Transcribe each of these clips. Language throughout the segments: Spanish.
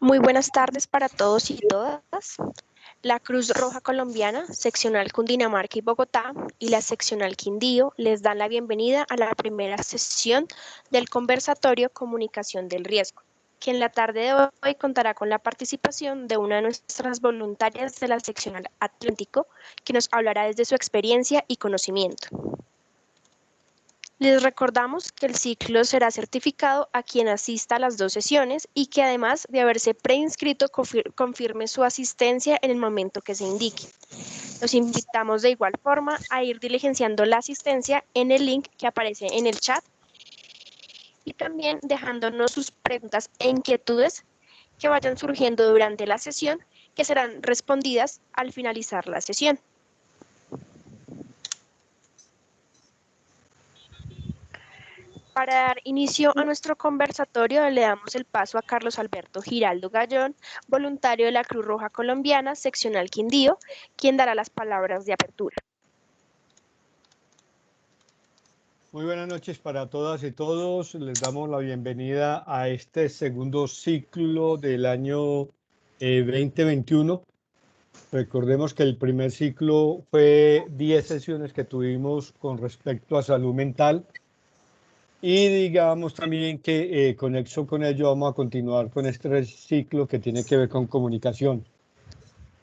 Muy buenas tardes para todos y todas. La Cruz Roja Colombiana, seccional Cundinamarca y Bogotá, y la seccional Quindío les dan la bienvenida a la primera sesión del conversatorio Comunicación del Riesgo, que en la tarde de hoy contará con la participación de una de nuestras voluntarias de la seccional Atlántico, que nos hablará desde su experiencia y conocimiento. Les recordamos que el ciclo será certificado a quien asista a las 2 sesiones y que además de haberse preinscrito confirme su asistencia en el momento que se indique. Los invitamos de igual forma a ir diligenciando la asistencia en el link que aparece en el chat y también dejándonos sus preguntas e inquietudes que vayan surgiendo durante la sesión, que serán respondidas al finalizar la sesión. Para dar inicio a nuestro conversatorio, le damos el paso a Carlos Alberto Giraldo Gallón, voluntario de la Cruz Roja Colombiana, seccional Quindío, quien dará las palabras de apertura. Muy buenas noches para todas y todos. Les damos la bienvenida a este segundo ciclo del año 2021. Recordemos que el primer ciclo fue 10 sesiones que tuvimos con respecto a salud mental. Y digamos también que conexo con ello vamos a continuar con este ciclo que tiene que ver con comunicación.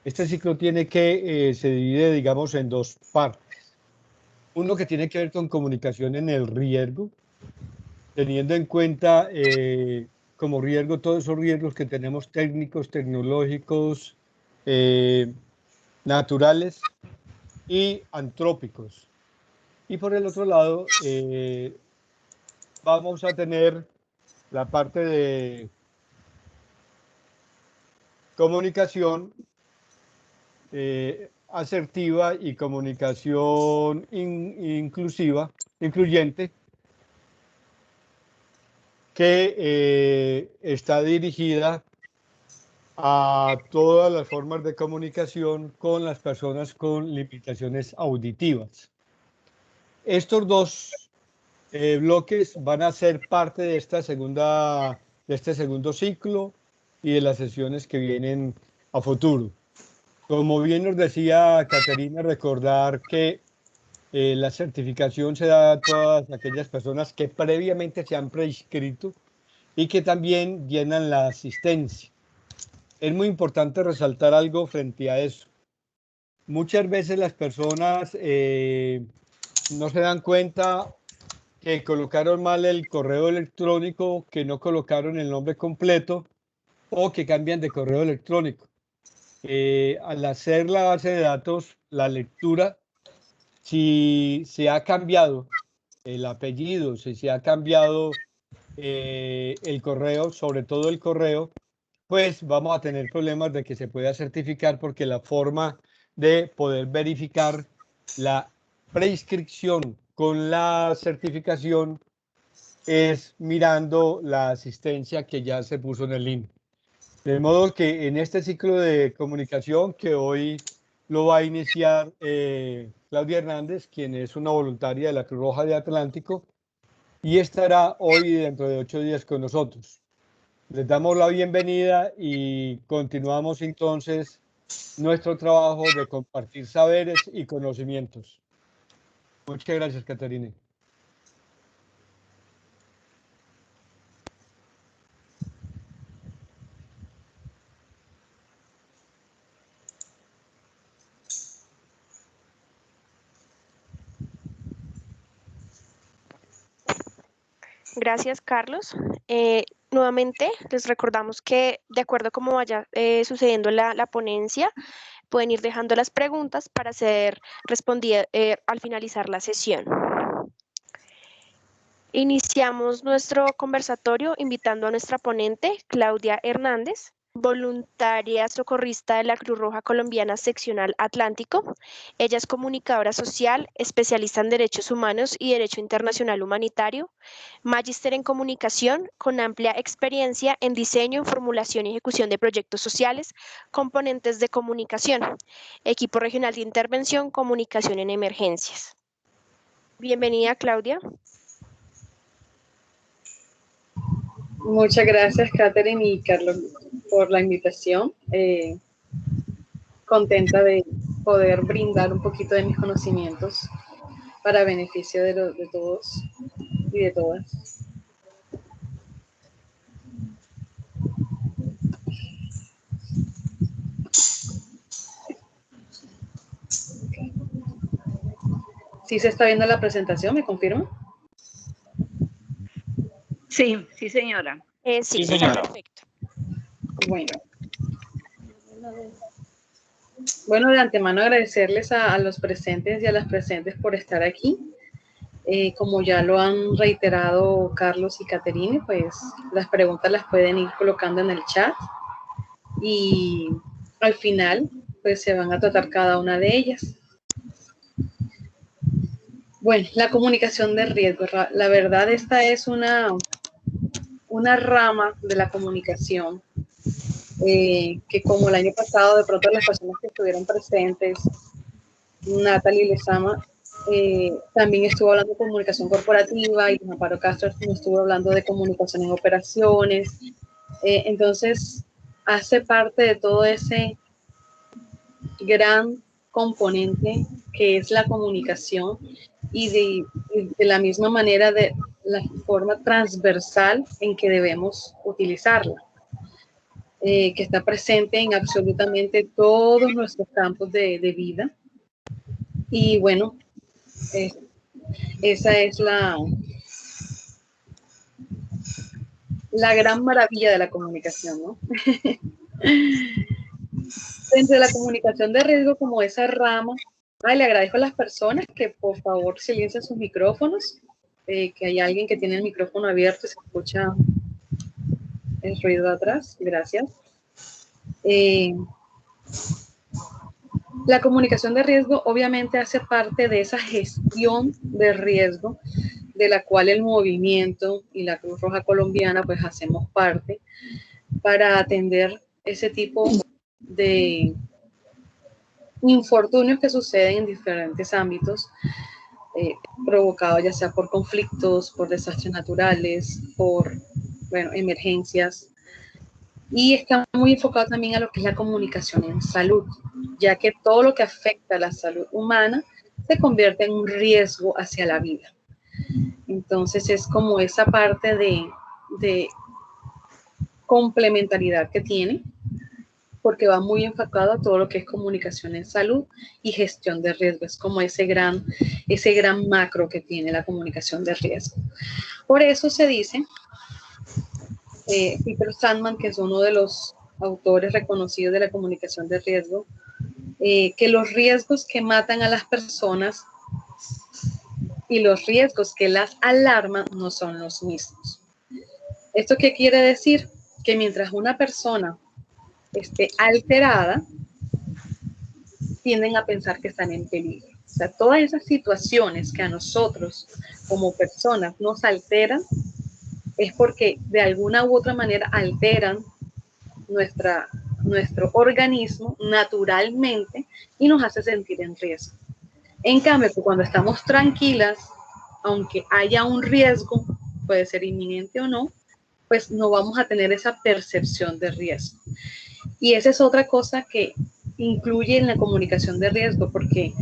Este ciclo se divide, digamos, en dos partes. Uno que tiene que ver con comunicación en el riesgo, teniendo en cuenta como riesgo todos esos riesgos que tenemos técnicos, tecnológicos, naturales y antrópicos. Y por el otro lado, vamos a tener la parte de comunicación asertiva y comunicación incluyente, que está dirigida a todas las formas de comunicación con las personas con limitaciones auditivas. Estos dos bloques van a ser parte de este segundo ciclo y de las sesiones que vienen a futuro. Como bien nos decía Caterina, recordar que la certificación se da a todas aquellas personas que previamente se han prescrito y que también llenan la asistencia. Es muy importante resaltar algo frente a eso. Muchas veces las personas no se dan cuenta que colocaron mal el correo electrónico, que no colocaron el nombre completo o que cambian de correo electrónico. Al hacer la base de datos, la lectura, si se ha cambiado el apellido, si se ha cambiado el correo, sobre todo el correo, pues vamos a tener problemas de que se pueda certificar porque la forma de poder verificar la preinscripción con la certificación es mirando la asistencia que ya se puso en el link. De modo que en este ciclo de comunicación que hoy lo va a iniciar Claudia Hernández, quien es una voluntaria de la Cruz Roja de Atlántico, y estará hoy y dentro de 8 días con nosotros. Les damos la bienvenida y continuamos entonces nuestro trabajo de compartir saberes y conocimientos. Muchas gracias, Caterina. Gracias, Carlos. Nuevamente, les recordamos que de acuerdo a cómo vaya sucediendo la ponencia, pueden ir dejando las preguntas para ser respondidas al finalizar la sesión. Iniciamos nuestro conversatorio invitando a nuestra ponente, Claudia Hernández, voluntaria socorrista de la Cruz Roja Colombiana Seccional Atlántico. Ella es comunicadora social, especialista en derechos humanos y derecho internacional humanitario, magíster en comunicación con amplia experiencia en diseño, formulación y ejecución de proyectos sociales, componentes de comunicación, equipo regional de intervención, comunicación en emergencias. Bienvenida, Claudia. Muchas gracias, Catherine y Carlos, por la invitación. Contenta de poder brindar un poquito de mis conocimientos para beneficio de todos y de todas. ¿Sí se está viendo la presentación? ¿Me confirma? Sí, sí, señora. Sí, señora. Perfecto. Bueno, de antemano agradecerles a los presentes y a las presentes por estar aquí. Como ya lo han reiterado Carlos y Caterine, pues las preguntas las pueden ir colocando en el chat y al final pues se van a tratar cada una de ellas. Bueno, la comunicación de riesgo. La verdad, esta es una rama de la comunicación que como el año pasado, de pronto las personas que estuvieron presentes, Natalie Lezama, también estuvo hablando de comunicación corporativa y Amparo Castro estuvo hablando de comunicación en operaciones. Entonces, hace parte de todo ese gran componente que es la comunicación y de la misma manera de la forma transversal en que debemos utilizarla, que está presente en absolutamente todos nuestros campos de vida. Y bueno, esa es la gran maravilla de la comunicación, ¿no? Dentro de la comunicación de riesgo, como esa rama, le agradezco a las personas que por favor silencien sus micrófonos, que hay alguien que tiene el micrófono abierto y se escucha el ruido de atrás. Gracias. La comunicación de riesgo obviamente hace parte de esa gestión de riesgo de la cual el movimiento y la Cruz Roja Colombiana pues hacemos parte para atender ese tipo de infortunios que suceden en diferentes ámbitos, provocados ya sea por conflictos, por desastres naturales, por, bueno, emergencias. Y está muy enfocado también a lo que es la comunicación en salud, ya que todo lo que afecta a la salud humana se convierte en un riesgo hacia la vida. Entonces es como esa parte de complementariedad que tiene, porque va muy enfocado a todo lo que es comunicación en salud y gestión de riesgo. Es como ese gran macro que tiene la comunicación de riesgo. Por eso se dice, Peter Sandman, que es uno de los autores reconocidos de la comunicación de riesgo, que los riesgos que matan a las personas y los riesgos que las alarman no son los mismos. ¿Esto qué quiere decir? Que mientras una persona esté alterada, tienden a pensar que están en peligro. O sea, todas esas situaciones que a nosotros como personas nos alteran es porque de alguna u otra manera alteran nuestro organismo naturalmente y nos hace sentir en riesgo. En cambio, cuando estamos tranquilas, aunque haya un riesgo, puede ser inminente o no, pues no vamos a tener esa percepción de riesgo. Y esa es otra cosa que incluye en la comunicación de riesgo, porque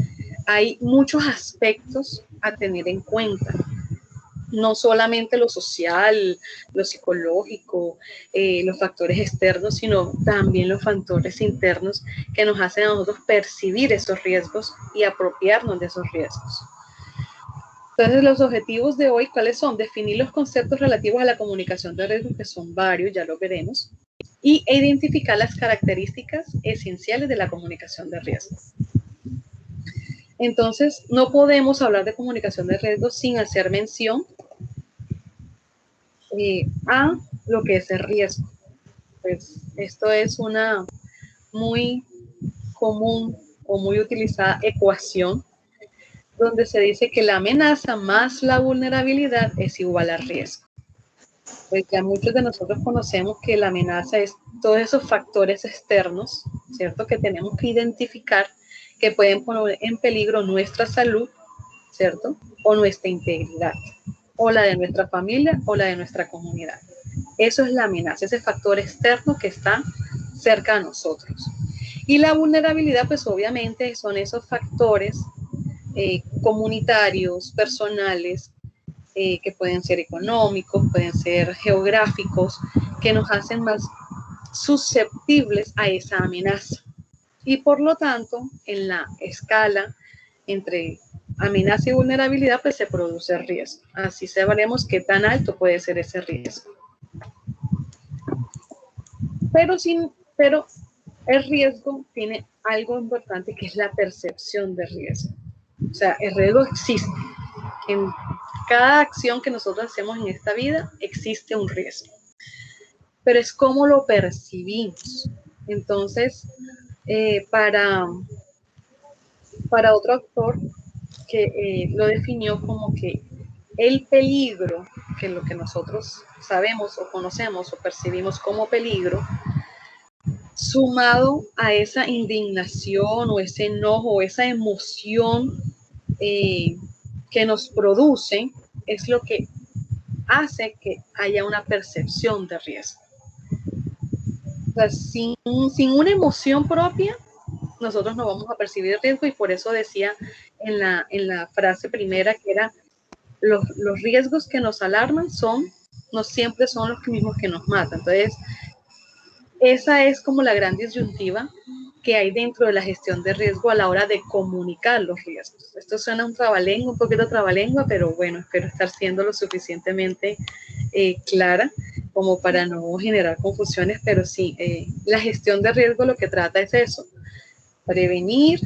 hay muchos aspectos a tener en cuenta. No solamente lo social, lo psicológico, los factores externos, sino también los factores internos que nos hacen a nosotros percibir esos riesgos y apropiarnos de esos riesgos. Entonces, los objetivos de hoy, ¿cuáles son? Definir los conceptos relativos a la comunicación de riesgo, que son varios, ya lo veremos, y identificar las características esenciales de la comunicación de riesgo. Entonces, no podemos hablar de comunicación de riesgo sin hacer mención a lo que es el riesgo. Pues esto es una muy común o muy utilizada ecuación donde se dice que la amenaza más la vulnerabilidad es igual al riesgo. Pues ya muchos de nosotros conocemos que la amenaza es todos esos factores externos, ¿cierto? Que tenemos que identificar que pueden poner en peligro nuestra salud, ¿cierto? O nuestra integridad, o la de nuestra familia, o la de nuestra comunidad. Eso es la amenaza, ese factor externo que está cerca a nosotros. Y la vulnerabilidad, pues obviamente son esos factores comunitarios, personales, que pueden ser económicos, pueden ser geográficos, que nos hacen más susceptibles a esa amenaza. Y por lo tanto, en la escala entre amenaza y vulnerabilidad, pues se produce riesgo. Así sabremos qué tan alto puede ser ese riesgo. Pero el riesgo tiene algo importante, que es la percepción de riesgo. O sea, el riesgo existe. En cada acción que nosotros hacemos en esta vida existe un riesgo. Pero es cómo lo percibimos. Entonces, para otro autor que lo definió como que el peligro, que es lo que nosotros sabemos o conocemos o percibimos como peligro, sumado a esa indignación o ese enojo o esa emoción que nos produce, es lo que hace que haya una percepción de riesgo. O sea, sin una emoción propia, nosotros no vamos a percibir riesgo, y por eso decía en la frase primera que era los riesgos que nos alarman no siempre son los mismos que nos matan. Entonces, esa es como la gran disyuntiva que hay dentro de la gestión de riesgo a la hora de comunicar los riesgos. Esto suena un poquito trabalengua, pero bueno, espero estar siendo lo suficientemente clara como para no generar confusiones, pero sí, la gestión de riesgo lo que trata es eso: prevenir,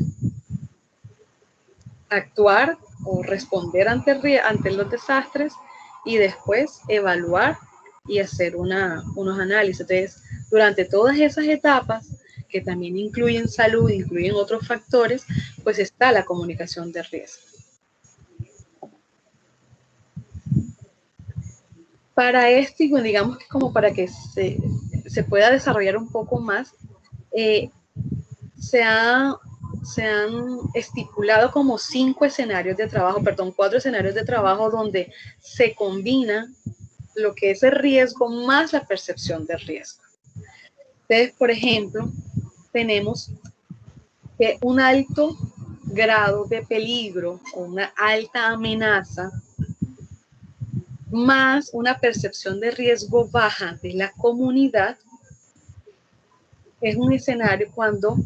actuar o responder ante los desastres, y después evaluar y hacer unos análisis. Entonces, durante todas esas etapas, que también incluyen salud, incluyen otros factores, pues está la comunicación de riesgo. Para esto, y digamos que como para que se pueda desarrollar un poco más, se han estipulado como 4 escenarios de trabajo donde se combina lo que es el riesgo más la percepción del riesgo. Entonces, por ejemplo, tenemos que un alto grado de peligro o una alta amenaza más una percepción de riesgo baja de la comunidad es un escenario cuando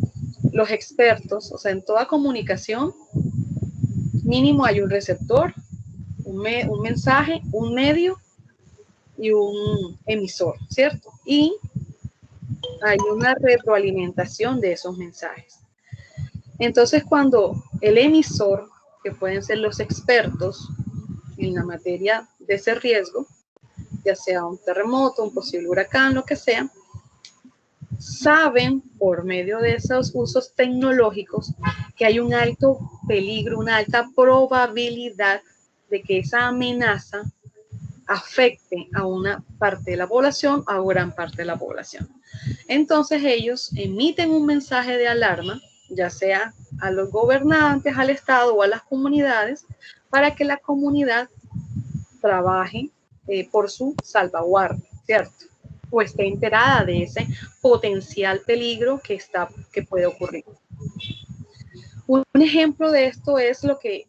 los expertos, o sea, en toda comunicación, mínimo hay un receptor, un mensaje, un medio y un emisor, ¿cierto? Y hay una retroalimentación de esos mensajes. Entonces, cuando el emisor, que pueden ser los expertos en la materia de ese riesgo, ya sea un terremoto, un posible huracán, lo que sea, saben por medio de esos usos tecnológicos que hay un alto peligro, una alta probabilidad de que esa amenaza afecte a una parte de la población, a gran parte de la población. Entonces ellos emiten un mensaje de alarma, ya sea a los gobernantes, al Estado o a las comunidades, para que la comunidad trabaje por su salvaguardia, ¿cierto? O esté enterada de ese potencial peligro que puede ocurrir. Un ejemplo de esto es lo que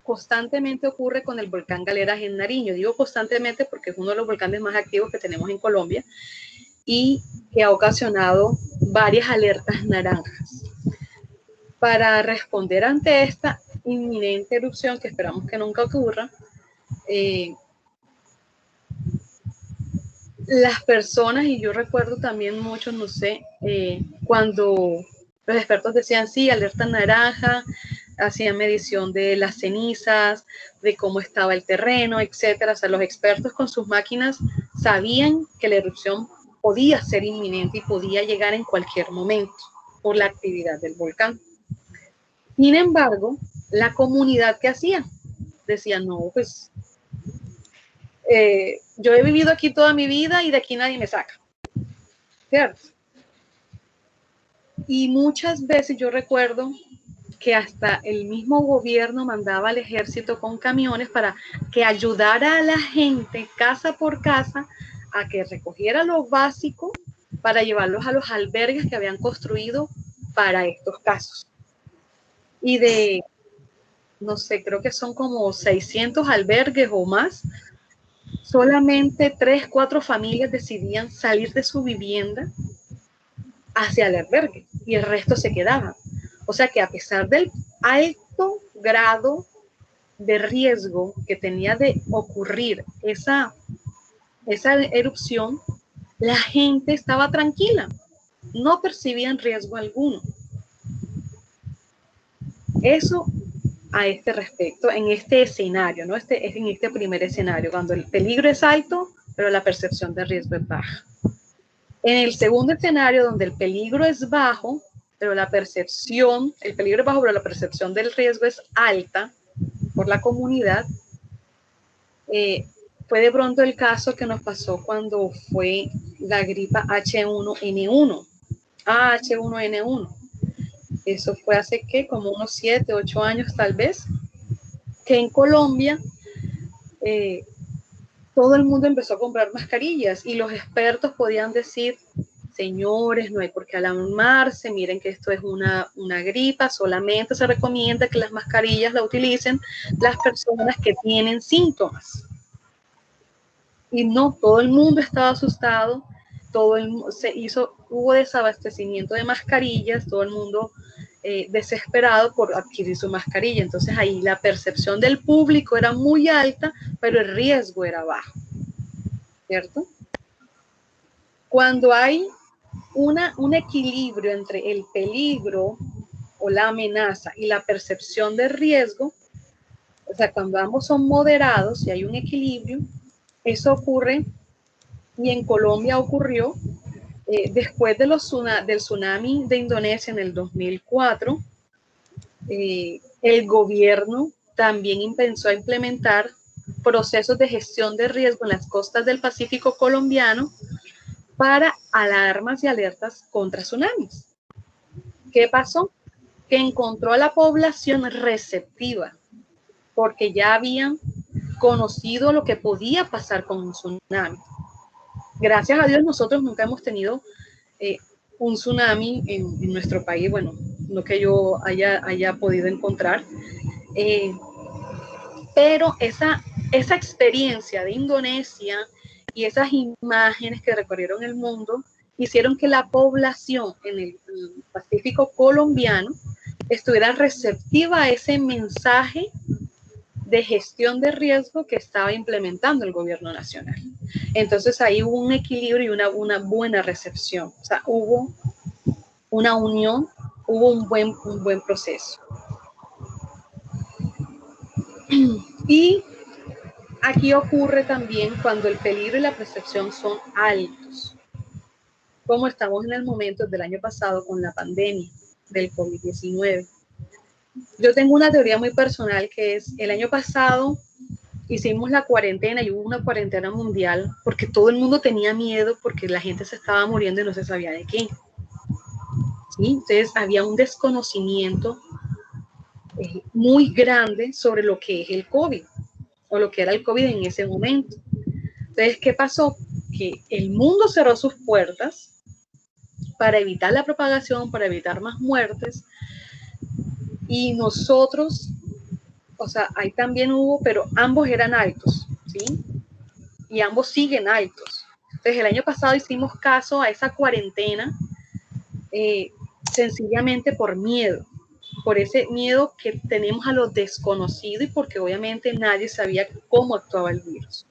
constantemente ocurre con el volcán Galeras en Nariño. Digo constantemente porque es uno de los volcanes más activos que tenemos en Colombia y que ha ocasionado varias alertas naranjas. Para responder ante esta inminente erupción, que esperamos que nunca ocurra, las personas, y yo recuerdo también mucho, no sé, cuando los expertos decían, sí, alerta naranja, hacían medición de las cenizas, de cómo estaba el terreno, etcétera. O sea, los expertos con sus máquinas sabían que la erupción podía ser inminente y podía llegar en cualquier momento por la actividad del volcán. Sin embargo, la comunidad, ¿qué hacía? Decía, no, pues yo he vivido aquí toda mi vida y de aquí nadie me saca, ¿cierto? Y muchas veces yo recuerdo que hasta el mismo gobierno mandaba al ejército con camiones para que ayudara a la gente casa por casa a que recogiera lo básico para llevarlos a los albergues que habían construido para estos casos. Y de, no sé, creo que son como 600 albergues o más, solamente 3, 4 familias decidían salir de su vivienda hacia el albergue y el resto se quedaban. O sea que a pesar del alto grado de riesgo que tenía de ocurrir esa erupción, la gente estaba tranquila, no percibían riesgo alguno. Eso a este respecto, en este escenario, ¿no? En este primer escenario, cuando el peligro es alto, pero la percepción de riesgo es baja. En el segundo escenario, donde el peligro es bajo, pero la percepción, el peligro es bajo, pero la percepción del riesgo es alta por la comunidad, fue de pronto el caso que nos pasó cuando fue la gripa H1N1. H1N1. Eso fue hace, ¿qué? Como unos 7, 8 años tal vez, que en Colombia todo el mundo empezó a comprar mascarillas y los expertos podían decir, señores, no hay por qué alarmarse, miren que esto es una gripa, solamente se recomienda que las mascarillas la utilicen las personas que tienen síntomas. Y no, todo el mundo estaba asustado, hubo desabastecimiento de mascarillas, todo el mundo desesperado por adquirir su mascarilla. Entonces ahí la percepción del público era muy alta, pero el riesgo era bajo, ¿cierto? Cuando hay un equilibrio entre el peligro o la amenaza y la percepción de riesgo, o sea, cuando ambos son moderados y hay un equilibrio, eso ocurre, y en Colombia ocurrió después de del tsunami de Indonesia en el 2004. El gobierno también empezó a implementar procesos de gestión de riesgo en las costas del Pacífico colombiano para alarmas y alertas contra tsunamis. ¿Qué pasó? Que encontró a la población receptiva, porque ya habían conocido lo que podía pasar con un tsunami. Gracias a Dios nosotros nunca hemos tenido un tsunami en nuestro país, bueno, no que yo haya podido encontrar, pero esa experiencia de Indonesia y esas imágenes que recorrieron el mundo hicieron que la población en el Pacífico colombiano estuviera receptiva a ese mensaje de gestión de riesgo que estaba implementando el gobierno nacional. Entonces ahí hubo un equilibrio y una buena recepción. O sea, hubo una unión, hubo un buen proceso. Y aquí ocurre también cuando el peligro y la percepción son altos, como estamos en el momento del año pasado con la pandemia del COVID-19. Yo tengo una teoría muy personal que es, el año pasado hicimos la cuarentena y hubo una cuarentena mundial porque todo el mundo tenía miedo porque la gente se estaba muriendo y no se sabía de qué. ¿Sí? Entonces había un desconocimiento muy grande sobre lo que es el COVID o lo que era el COVID en ese momento. Entonces, ¿qué pasó? Que el mundo cerró sus puertas para evitar la propagación, para evitar más muertes, y nosotros, o sea, ahí también hubo, pero ambos eran altos, ¿sí? Y ambos siguen altos. Entonces, el año pasado hicimos caso a esa cuarentena sencillamente por miedo, por ese miedo que tenemos a lo desconocido y porque obviamente nadie sabía cómo actuaba el virus.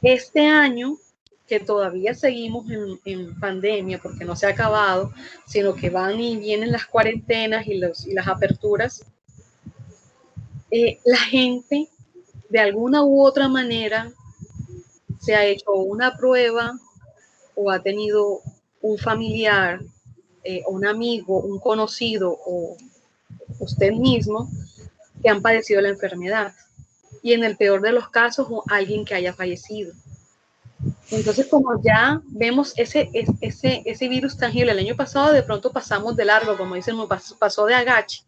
Este año, que todavía seguimos en pandemia porque no se ha acabado, sino que van y vienen las cuarentenas y las aperturas, la gente de alguna u otra manera se ha hecho una prueba o ha tenido un familiar, un amigo, un conocido o usted mismo que han padecido la enfermedad. Y en el peor de los casos, alguien que haya fallecido. Entonces, como ya vemos ese virus tangible, el año pasado de pronto pasamos de largo, como dicen, pasó de agache,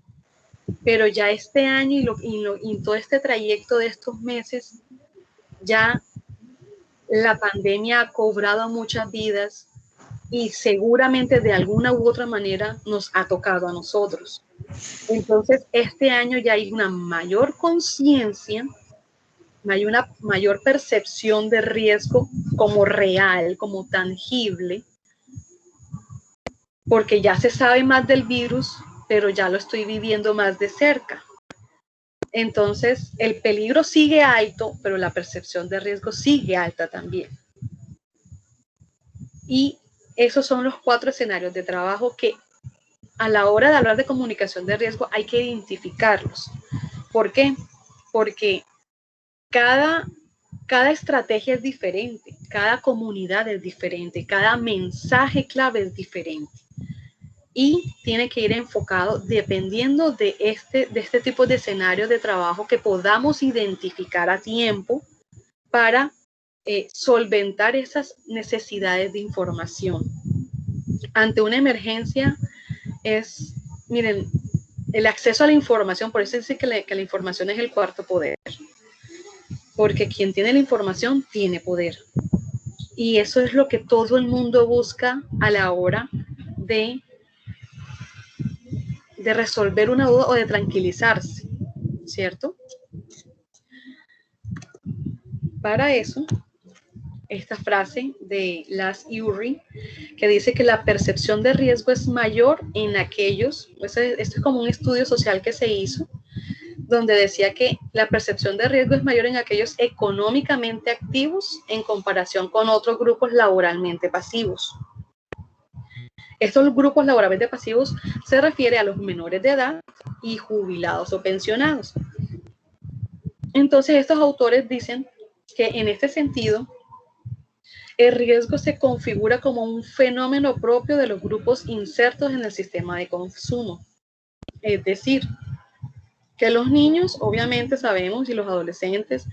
pero ya este año y todo este trayecto de estos meses, ya la pandemia ha cobrado muchas vidas y seguramente de alguna u otra manera nos ha tocado a nosotros. Entonces, este año ya hay una mayor conciencia, hay una mayor percepción de riesgo como real, como tangible, porque ya se sabe más del virus, pero ya lo estoy viviendo más de cerca. Entonces, el peligro sigue alto, pero la percepción de riesgo sigue alta también. Y esos son los 4 escenarios de trabajo que a la hora de hablar de comunicación de riesgo hay que identificarlos. ¿Por qué? Porque cada estrategia es diferente, cada comunidad es diferente, cada mensaje clave es diferente. Y tiene que ir enfocado dependiendo de este tipo de escenarios de trabajo que podamos identificar a tiempo para solventar esas necesidades de información. Ante una emergencia miren, el acceso a la información, por eso dice que la información es el cuarto poder, porque quien tiene la información tiene poder. Y eso es lo que todo el mundo busca a la hora de resolver una duda o de tranquilizarse, ¿cierto? Para eso, esta frase de Las Urey, que dice que la percepción de riesgo es mayor en aquellos, esto es como un estudio social que se hizo, donde decía que la percepción de riesgo es mayor en aquellos económicamente activos en comparación con otros grupos laboralmente pasivos. Estos grupos laboralmente pasivos se refiere a los menores de edad y jubilados o pensionados. Entonces, estos autores dicen que en este sentido, el riesgo se configura como un fenómeno propio de los grupos insertos en el sistema de consumo. Es decir, que los niños, obviamente sabemos, y los adolescentes,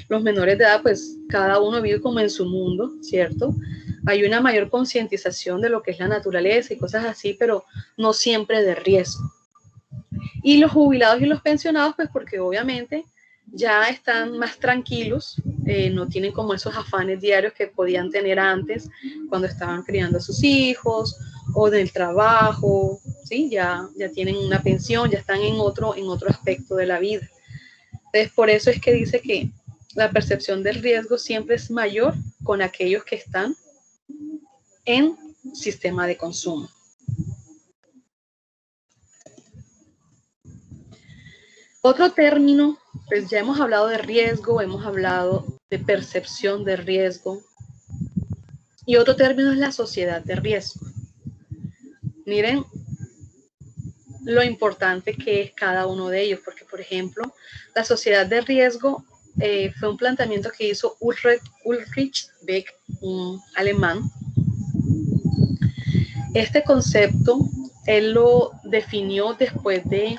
los menores de edad, pues cada uno vive como en su mundo, ¿cierto? Hay una mayor concientización de lo que es la naturaleza y cosas así, pero no siempre de riesgo. Y los jubilados y los pensionados, pues porque obviamente ya están más tranquilos, no tienen como esos afanes diarios que podían tener antes cuando estaban criando a sus hijos o del trabajo, ¿sí? Ya tienen una pensión, ya están en otro aspecto de la vida. Entonces, por eso es que dice que la percepción del riesgo siempre es mayor con aquellos que están en sistema de consumo. Otro término, pues ya hemos hablado de riesgo, hemos hablado de percepción de riesgo, y otro término es la sociedad de riesgo. Miren lo importante que es cada uno de ellos, porque por ejemplo, la sociedad de riesgo fue un planteamiento que hizo Ulrich Beck, un alemán. Este concepto, él lo definió después de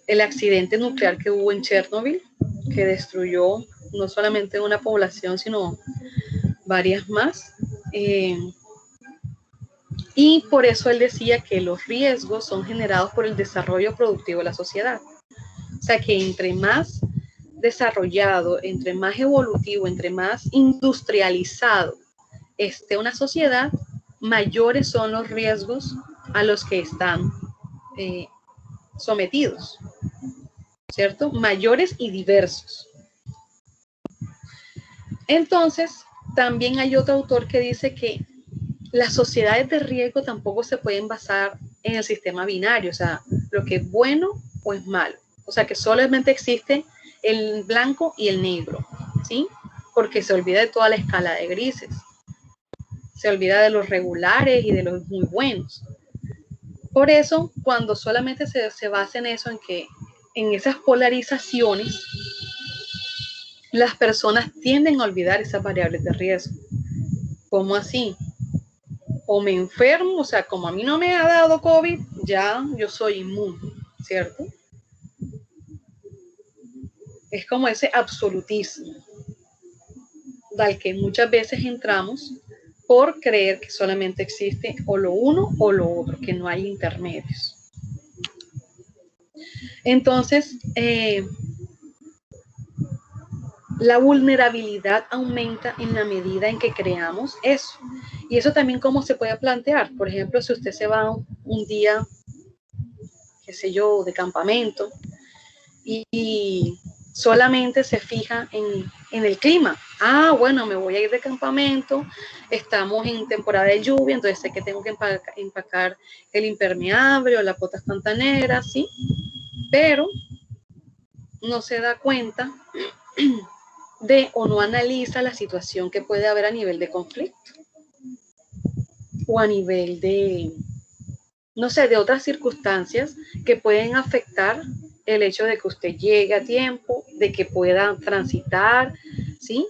el accidente nuclear que hubo en Chernobyl, que destruyó no solamente una población, sino varias más. Y por eso él decía que los riesgos son generados por el desarrollo productivo de la sociedad. O sea que entre más desarrollado, entre más evolutivo, entre más industrializado esté una sociedad, mayores son los riesgos a los que están sometidos, ¿cierto? Mayores y diversos. Entonces, también hay otro autor que dice que las sociedades de riesgo tampoco se pueden basar en el sistema binario, o sea, lo que es bueno o es malo. O sea, que solamente existe el blanco y el negro, ¿sí? Porque se olvida de toda la escala de grises. Se olvida de los regulares y de los muy buenos. Por eso, cuando solamente se basa en eso, en esas polarizaciones, las personas tienden a olvidar esas variables de riesgo. ¿Cómo así? O me enfermo, o sea, como a mí no me ha dado COVID, ya yo soy inmune, ¿cierto? Es como ese absolutismo al que muchas veces entramos por creer que solamente existe o lo uno o lo otro, que no hay intermedios. Entonces, la vulnerabilidad aumenta en la medida en que creamos eso. Y eso también cómo se puede plantear. Por ejemplo, si usted se va un día, qué sé yo, de campamento y solamente se fija en el clima. Ah, bueno, me voy a ir de campamento, estamos en temporada de lluvia, entonces sé que tengo que empacar el impermeable o las botas pantaneras, ¿sí? Pero no se da cuenta de o no analiza la situación que puede haber a nivel de conflicto o a nivel de, no sé, de otras circunstancias que pueden afectar el hecho de que usted llegue a tiempo, de que pueda transitar, ¿sí?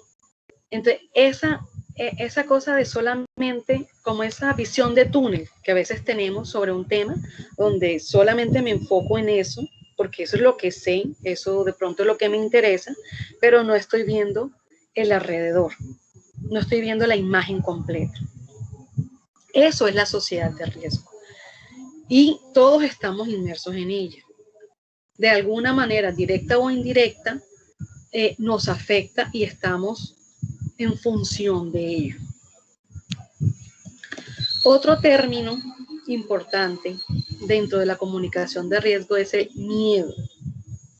Entonces, esa cosa de solamente, como esa visión de túnel que a veces tenemos sobre un tema, donde solamente me enfoco en eso, porque eso es lo que sé, eso de pronto es lo que me interesa, pero no estoy viendo el alrededor, no estoy viendo la imagen completa. Eso es la sociedad de riesgo. Y todos estamos inmersos en ella. De alguna manera, directa o indirecta, nos afecta y estamos en función de ello. Otro término importante dentro de la comunicación de riesgo es el miedo.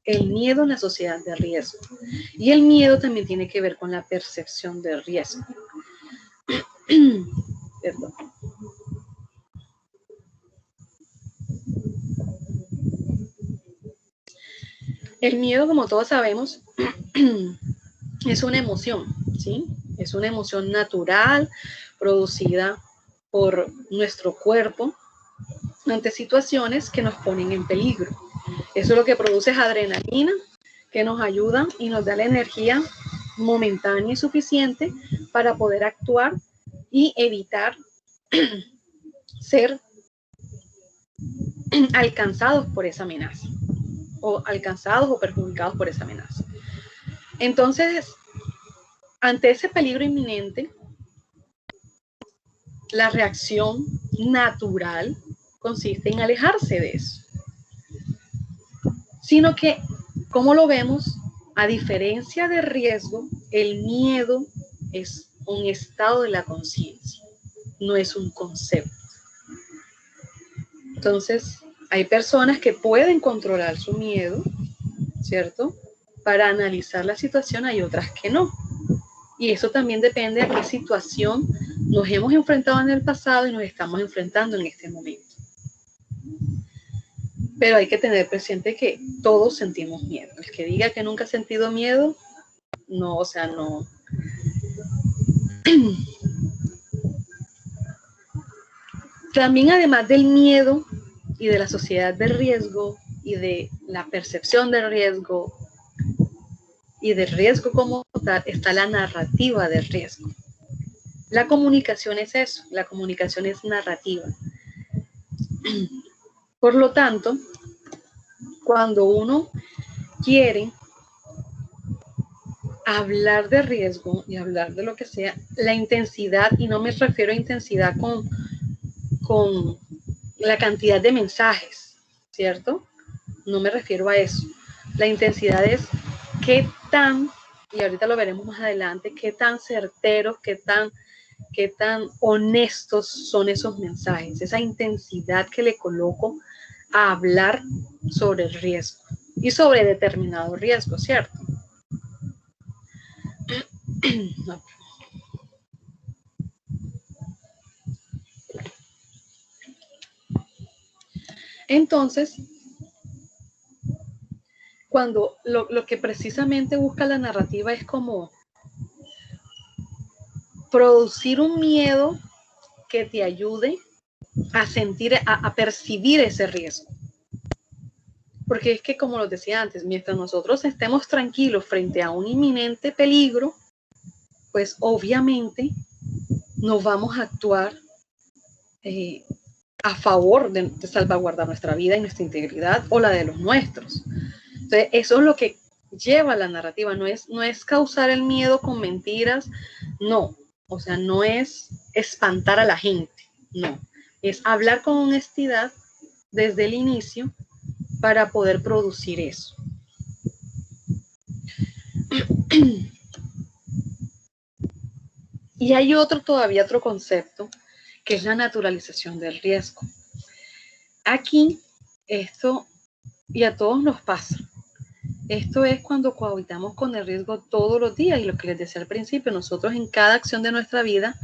El miedo en la sociedad de riesgo. Y el miedo también tiene que ver con la percepción de riesgo. Perdón. El miedo, como todos sabemos, es una emoción, ¿sí? Es una emoción natural producida por nuestro cuerpo ante situaciones que nos ponen en peligro. Eso lo que produce es adrenalina, que nos ayuda y nos da la energía momentánea y suficiente para poder actuar y evitar ser alcanzados por esa amenaza, o alcanzados o perjudicados por esa amenaza. Entonces, ante ese peligro inminente, la reacción natural consiste en alejarse de eso. Sino que, ¿cómo lo vemos? A diferencia de riesgo, el miedo es un estado de la conciencia, no es un concepto. Entonces, hay personas que pueden controlar su miedo, ¿cierto? Para analizar la situación, hay otras que no. Y eso también depende a qué situación nos hemos enfrentado en el pasado y nos estamos enfrentando en este momento. Pero hay que tener presente que todos sentimos miedo. El que diga que nunca ha sentido miedo, no, o sea, no. También, además del miedo y de la sociedad de riesgo y de la percepción del riesgo y del riesgo como tal, está la narrativa del riesgo. La comunicación es eso, la comunicación es narrativa. Por lo tanto, cuando uno quiere hablar de riesgo y hablar de lo que sea, la intensidad, y no me refiero a intensidad con la cantidad de mensajes, ¿cierto? No me refiero a eso. La intensidad es qué tan, y ahorita lo veremos más adelante, qué tan certeros, qué tan honestos son esos mensajes, esa intensidad que le coloco a hablar sobre el riesgo y sobre determinado riesgo, ¿cierto? No. Entonces, cuando lo que precisamente busca la narrativa es como producir un miedo que te ayude a sentir, a percibir ese riesgo. Porque es que, como lo decía antes, mientras nosotros estemos tranquilos frente a un inminente peligro, pues obviamente no vamos a actuar a favor de salvaguardar nuestra vida y nuestra integridad o la de los nuestros. Entonces, eso es lo que lleva la narrativa, no es causar el miedo con mentiras, no, o sea, no es espantar a la gente, no, es hablar con honestidad desde el inicio para poder producir eso. Y hay otro concepto, que es la naturalización del riesgo. Aquí, esto, y a todos nos pasa, esto es cuando cohabitamos con el riesgo todos los días, y lo que les decía al principio, nosotros en cada acción de nuestra vida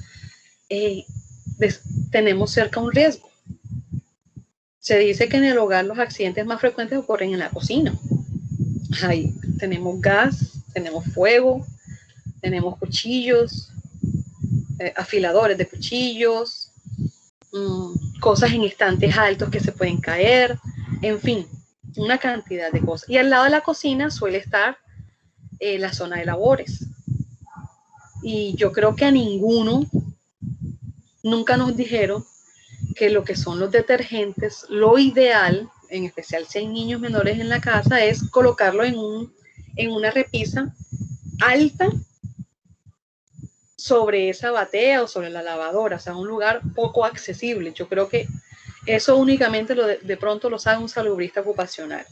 tenemos cerca un riesgo. Se dice que en el hogar los accidentes más frecuentes ocurren en la cocina. Ahí tenemos gas, tenemos fuego, tenemos cuchillos, afiladores de cuchillos, cosas en estantes altos que se pueden caer, en fin, una cantidad de cosas. Y al lado de la cocina suele estar la zona de labores. Y yo creo que a ninguno nunca nos dijeron que lo que son los detergentes, lo ideal, en especial si hay niños menores en la casa, es colocarlo en una repisa alta sobre esa batea o sobre la lavadora, o sea, un lugar poco accesible. Yo creo que eso únicamente de pronto lo sabe un salubrista ocupacional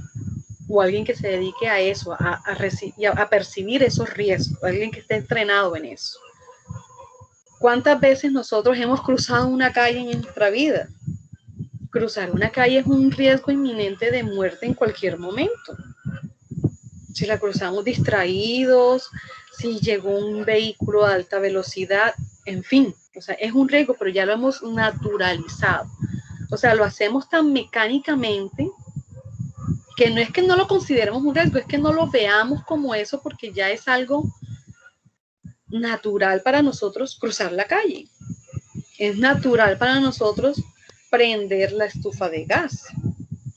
o alguien que se dedique a eso, a percibir esos riesgos, alguien que esté entrenado en eso. ¿Cuántas veces nosotros hemos cruzado una calle en nuestra vida? Cruzar una calle es un riesgo inminente de muerte en cualquier momento. Si la cruzamos distraídos, si llegó un vehículo a alta velocidad, en fin, o sea, es un riesgo, pero ya lo hemos naturalizado. O sea, lo hacemos tan mecánicamente que no es que no lo consideremos un riesgo, es que no lo veamos como eso, porque ya es algo natural para nosotros cruzar la calle. Es natural para nosotros prender la estufa de gas,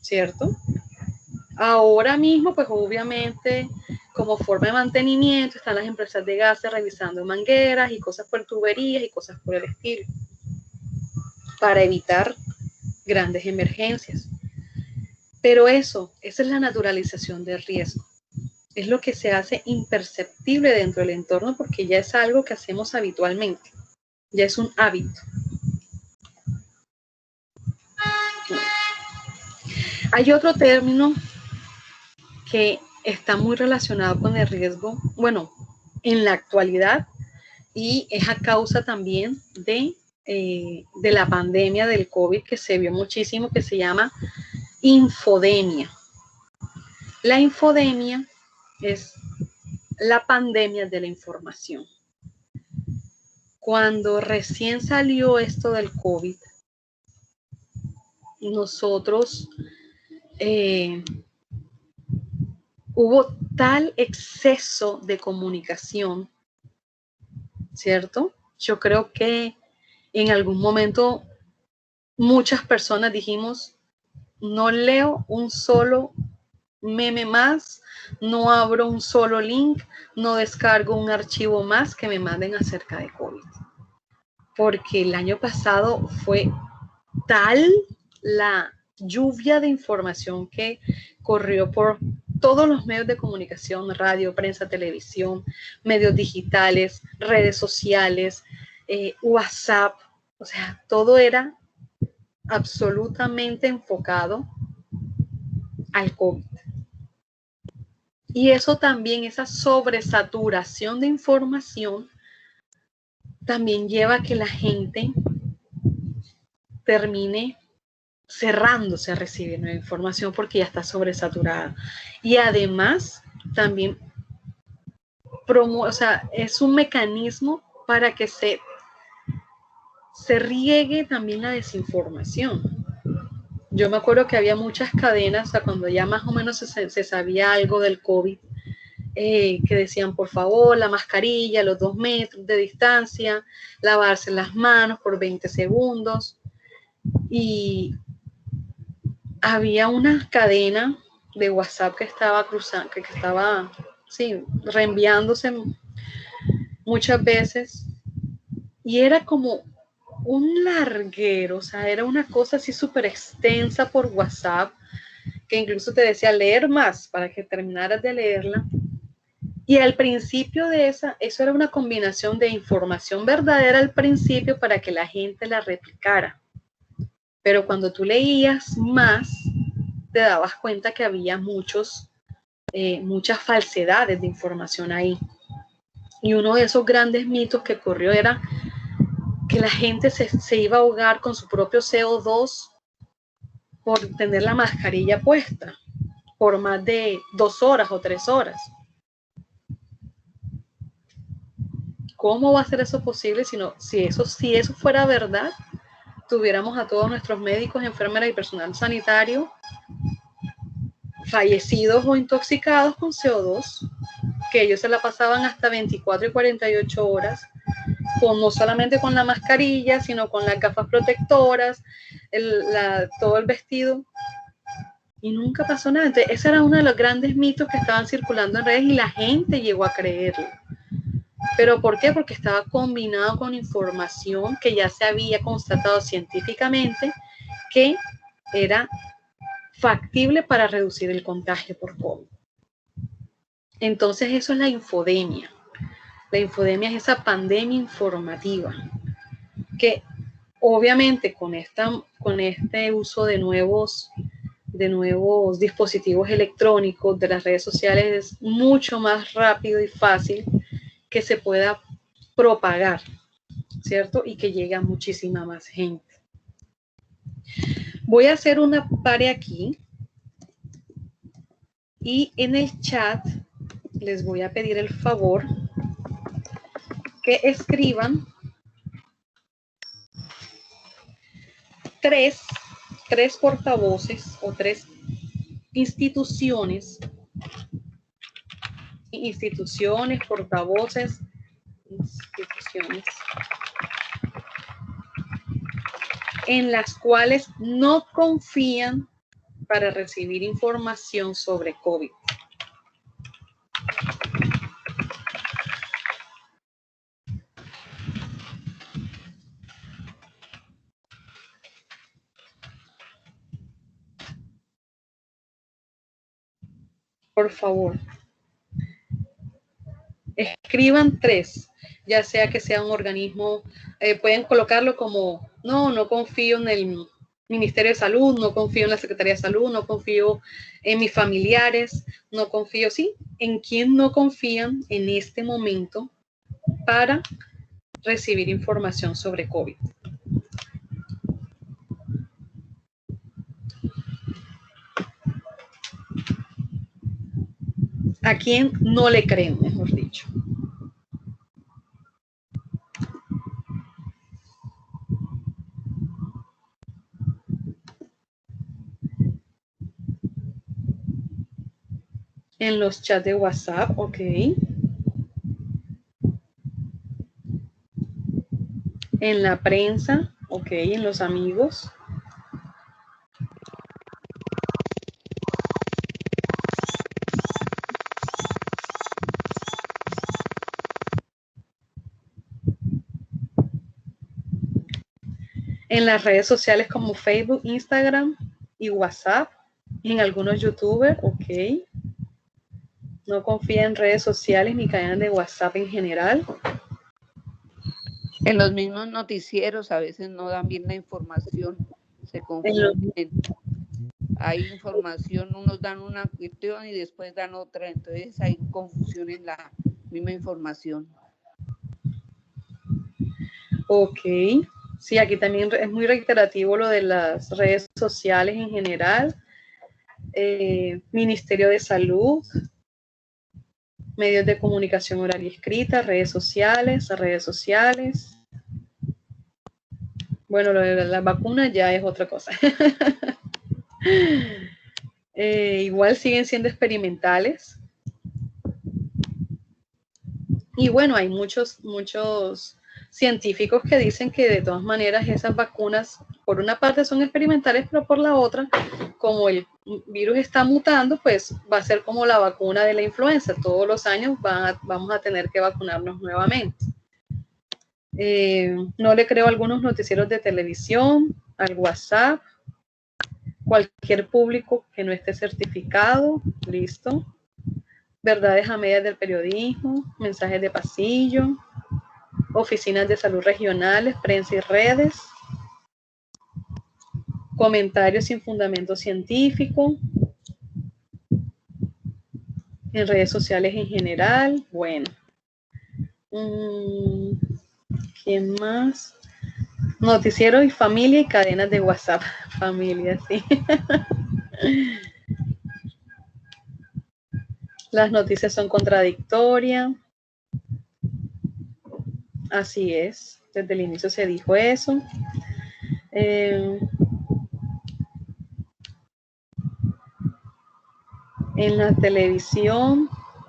¿cierto? Ahora mismo, pues obviamente, como forma de mantenimiento, están las empresas de gases revisando mangueras y cosas por tuberías y cosas por el estilo, para evitar grandes emergencias. Pero esa es la naturalización del riesgo. Es lo que se hace imperceptible dentro del entorno porque ya es algo que hacemos habitualmente. Ya es un hábito. Hay otro término que está muy relacionado con el riesgo, bueno, en la actualidad, y es a causa también de la pandemia del COVID, que se vio muchísimo, que se llama infodemia. La infodemia es la pandemia de la información. Cuando recién salió esto del COVID, nosotros hubo tal exceso de comunicación, ¿cierto? Yo creo que en algún momento muchas personas dijimos, no leo un solo meme más, no abro un solo link, no descargo un archivo más que me manden acerca de COVID. Porque el año pasado fue tal la lluvia de información que corrió por todos los medios de comunicación, radio, prensa, televisión, medios digitales, redes sociales, WhatsApp, o sea, todo era absolutamente enfocado al COVID. Y eso también, esa sobresaturación de información, también lleva a que la gente termine cerrándose a recibir nueva información porque ya está sobresaturada. Y además, también o sea, es un mecanismo para que se riegue también la desinformación. Yo me acuerdo que había muchas cadenas, o sea, cuando ya más o menos se sabía algo del COVID, que decían, por favor, la mascarilla, los 2 metros de distancia, lavarse las manos por 20 segundos. Y había una cadena de WhatsApp que estaba cruzando, que estaba, sí, reenviándose muchas veces. Y era como un larguero, o sea, era una cosa así súper extensa por WhatsApp, que incluso te decía leer más para que terminaras de leerla. Y al principio de eso era una combinación de información verdadera al principio para que la gente la replicara. Pero cuando tú leías más, te dabas cuenta que había muchas falsedades de información ahí. Y uno de esos grandes mitos que corrió era que la gente se iba a ahogar con su propio CO2 por tener la mascarilla puesta por más de 2 horas o 3 horas. ¿Cómo va a ser eso posible si eso fuera verdad? Tuviéramos a todos nuestros médicos, enfermeras y personal sanitario fallecidos o intoxicados con CO2, que ellos se la pasaban hasta 24 y 48 horas, no solamente con la mascarilla, sino con las gafas protectoras, todo el vestido, y nunca pasó nada. Entonces, ese era uno de los grandes mitos que estaban circulando en redes y la gente llegó a creerlo. ¿Pero por qué? Porque estaba combinado con información que ya se había constatado científicamente que era factible para reducir el contagio por COVID. Entonces eso es la infodemia. La infodemia es esa pandemia informativa que obviamente con este uso de nuevos dispositivos electrónicos, de las redes sociales, es mucho más rápido y fácil que se pueda propagar, ¿cierto? Y que llegue a muchísima más gente. Voy a hacer una pare aquí y en el chat les voy a pedir el favor que escriban tres portavoces o 3 instituciones, portavoces, instituciones en las cuales no confían para recibir información sobre COVID. Por favor, escriban 3, ya sea que sea un organismo, pueden colocarlo como, no confío en el Ministerio de Salud, no confío en la Secretaría de Salud, no confío en mis familiares, no confío, sí, en quién no confían en este momento para recibir información sobre COVID. ¿A quién no le creen, mejor dicho? En los chats de WhatsApp, ok. En la prensa, ok. En los amigos. En las redes sociales como Facebook, Instagram y WhatsApp. En algunos youtubers, ok. No confía en redes sociales ni cadenas de WhatsApp en general. En los mismos noticieros a veces no dan bien la información, se confunden. Hay información, unos dan una cuestión y después dan otra, entonces hay confusión en la misma información. Ok. Sí, aquí también es muy reiterativo lo de las redes sociales en general. Ministerio de Salud, medios de comunicación oral y escrita, redes sociales. Bueno, lo de las vacunas ya es otra cosa. Igual siguen siendo experimentales. Y bueno, hay muchos científicos que dicen que de todas maneras esas vacunas, por una parte son experimentales, pero por la otra, como el virus está mutando, pues va a ser como la vacuna de la influenza. Todos los años vamos a tener que vacunarnos nuevamente. No le creo a algunos noticieros de televisión, al WhatsApp, cualquier público que no esté certificado, listo. Verdades a medias del periodismo, mensajes de pasillo, oficinas de salud regionales, prensa y redes, comentarios sin fundamento científico, en redes sociales en general. Bueno, ¿Qué más? Noticiero y familia y cadenas de WhatsApp. Familia, sí. Las noticias son contradictorias. Así es. Desde el inicio se dijo eso. En la televisión,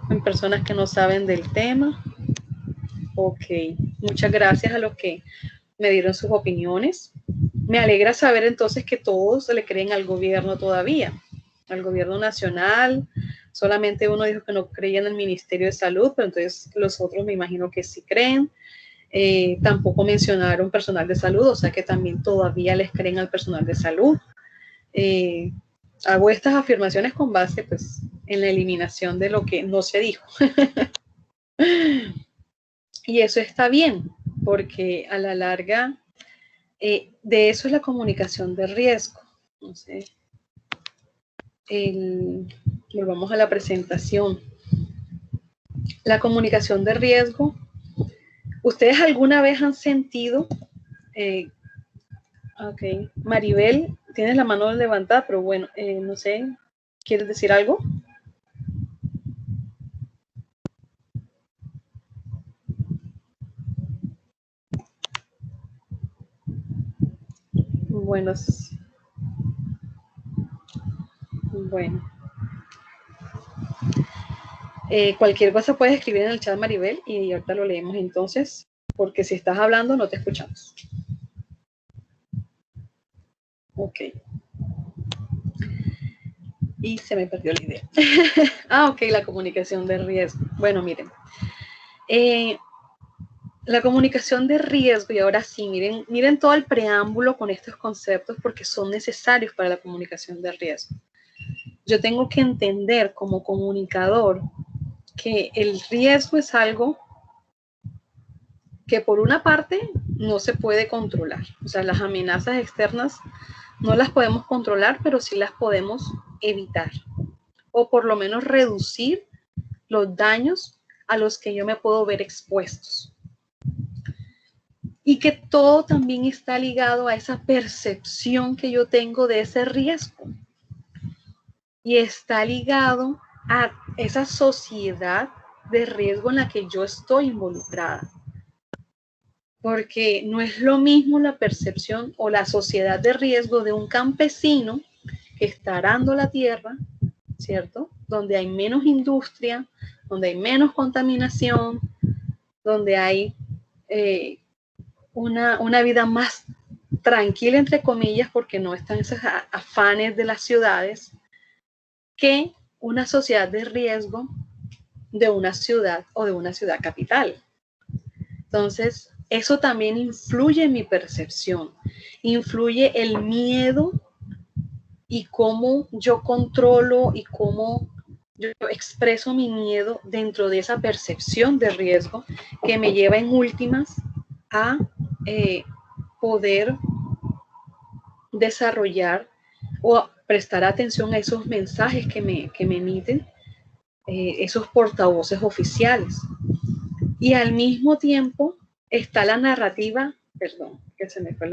en personas que no saben del tema. Ok. Muchas gracias a los que me dieron sus opiniones. Me alegra saber entonces que todos le creen al gobierno todavía, al gobierno nacional. Solamente uno dijo que no creía en el Ministerio de Salud, pero entonces los otros me imagino que sí creen. Tampoco mencionaron personal de salud, o sea que también todavía les creen al personal de salud. Hago estas afirmaciones con base pues, en la eliminación de lo que no se dijo. Y eso está bien, porque a la larga, de eso es la comunicación de riesgo. Entonces, volvamos a la presentación. La comunicación de riesgo. ¿Ustedes alguna vez han sentido? Ok, Maribel, tienes la mano levantada, pero bueno, no sé, ¿quieres decir algo? Bueno, cualquier cosa puedes escribir en el chat, Maribel, y ahorita lo leemos entonces, porque si estás hablando no te escuchamos. Ok. Y se me perdió la idea. Ok, la comunicación de riesgo. Bueno, miren. La comunicación de riesgo, y ahora sí, miren todo el preámbulo con estos conceptos porque son necesarios para la comunicación de riesgo. Yo tengo que entender como comunicador que el riesgo es algo que por una parte no se puede controlar. O sea, las amenazas externas no las podemos controlar, pero sí las podemos evitar. O por lo menos reducir los daños a los que yo me puedo ver expuestos. Y que todo también está ligado a esa percepción que yo tengo de ese riesgo. Y está ligado a esa sociedad de riesgo en la que yo estoy involucrada. Porque no es lo mismo la percepción o la sociedad de riesgo de un campesino que está arando la tierra, ¿cierto? Donde hay menos industria, donde hay menos contaminación, donde hay una vida más tranquila, entre comillas, porque no están esos afanes de las ciudades, que una sociedad de riesgo de una ciudad o de una ciudad capital. Entonces, eso también influye en mi percepción, influye el miedo y cómo yo controlo y cómo yo expreso mi miedo dentro de esa percepción de riesgo que me lleva en últimas a poder desarrollar o prestar atención a esos mensajes que me emiten esos portavoces oficiales. Y al mismo tiempo está la narrativa, perdón, que se me fue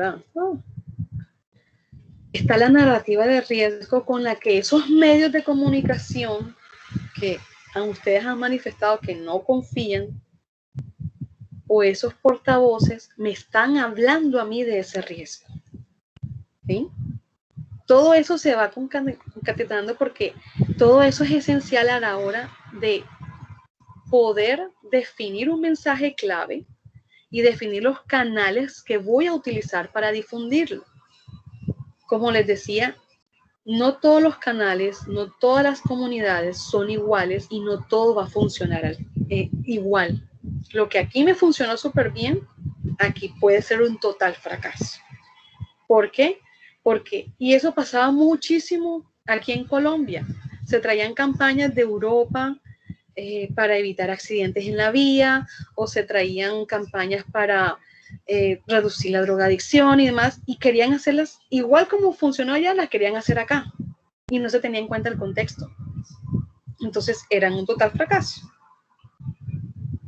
está la narrativa de riesgo con la que esos medios de comunicación que a ustedes han manifestado que no confían, o esos portavoces me están hablando a mí de ese riesgo. ¿Sí? Todo eso se va concatenando porque todo eso es esencial a la hora de poder definir un mensaje clave y definir los canales que voy a utilizar para difundirlo. Como les decía, no todos los canales, no todas las comunidades son iguales y no todo va a funcionar igual. Lo que aquí me funcionó súper bien, aquí puede ser un total fracaso. ¿Por qué? Y eso pasaba muchísimo aquí en Colombia. Se traían campañas de Europa para evitar accidentes en la vía, o se traían campañas para reducir la drogadicción y demás, y querían hacerlas igual como funcionó allá, las querían hacer acá, y no se tenía en cuenta el contexto. Entonces eran un total fracaso.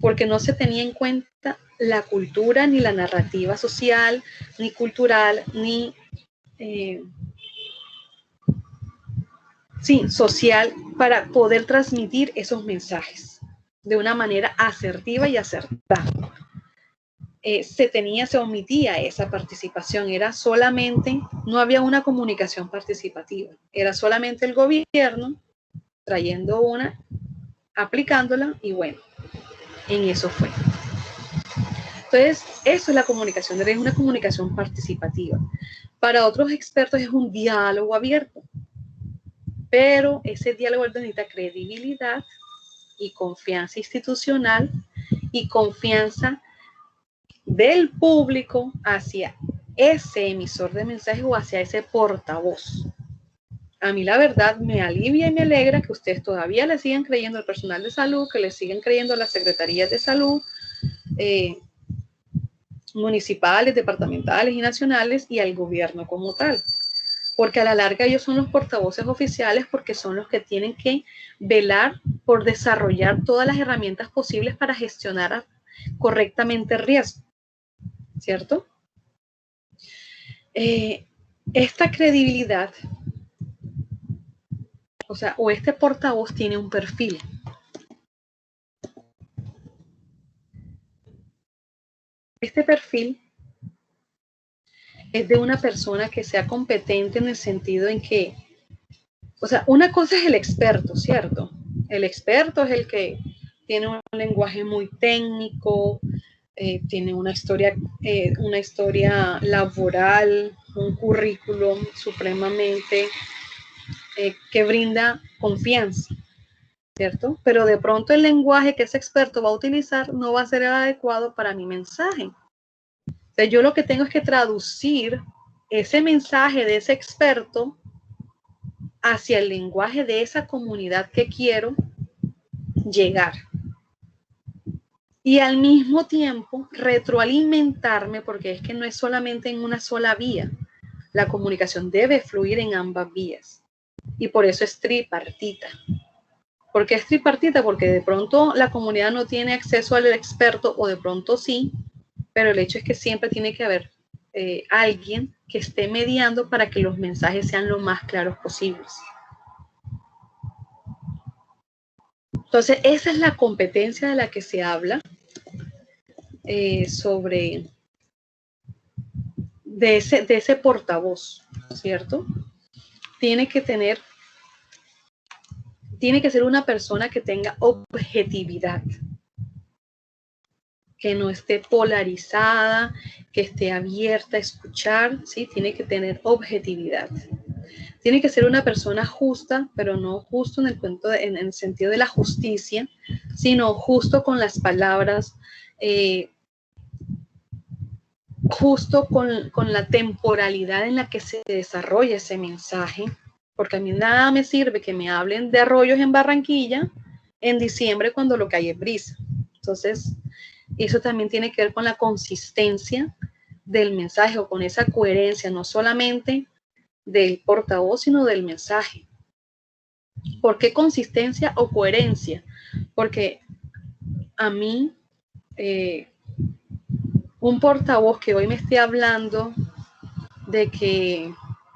porque no se tenía en cuenta la cultura ni la narrativa social, ni cultural, ni social para poder transmitir esos mensajes de una manera asertiva y acertada. Se omitía esa participación, era solamente, no había una comunicación participativa, era solamente el gobierno trayendo una, aplicándola y bueno, en eso fue. Entonces, eso es la comunicación, es una comunicación participativa. Para otros expertos es un diálogo abierto, pero ese diálogo necesita credibilidad y confianza institucional y confianza del público hacia ese emisor de mensajes o hacia ese portavoz. A mí la verdad me alivia y me alegra que ustedes todavía le sigan creyendo al personal de salud, que le sigan creyendo a las secretarías de salud municipales, departamentales y nacionales y al gobierno como tal. Porque a la larga ellos son los portavoces oficiales porque son los que tienen que velar por desarrollar todas las herramientas posibles para gestionar correctamente el riesgo. ¿Cierto? Esta credibilidad, o este portavoz tiene un perfil. Este perfil es de una persona que sea competente en el sentido en que, una cosa es el experto, ¿cierto? El experto es el que tiene un lenguaje muy técnico, tiene una historia laboral, un currículum supremamente que brinda confianza, ¿cierto? Pero de pronto el lenguaje que ese experto va a utilizar no va a ser el adecuado para mi mensaje. O sea, yo lo que tengo es que traducir ese mensaje de ese experto hacia el lenguaje de esa comunidad que quiero llegar. Y al mismo tiempo retroalimentarme, porque es que no es solamente en una sola vía. La comunicación debe fluir en ambas vías. Y por eso es tripartita. ¿Por qué es tripartita? Porque de pronto la comunidad no tiene acceso al experto, o de pronto sí, pero el hecho es que siempre tiene que haber alguien que esté mediando para que los mensajes sean lo más claros posibles. Entonces, esa es la competencia de la que se habla de ese portavoz, ¿cierto? Tiene que ser una persona que tenga objetividad, que no esté polarizada, que esté abierta a escuchar, ¿sí? Tiene que tener objetividad. Tiene que ser una persona justa, pero no justo en el sentido de la justicia, sino justo con las palabras, justo con la temporalidad en la que se desarrolla ese mensaje, porque a mí nada me sirve que me hablen de arroyos en Barranquilla en diciembre cuando lo que hay es brisa. Entonces, eso también tiene que ver con la consistencia del mensaje o con esa coherencia, no solamente del portavoz, sino del mensaje. ¿Por qué consistencia o coherencia? Porque a mí, un portavoz que hoy me esté hablando de que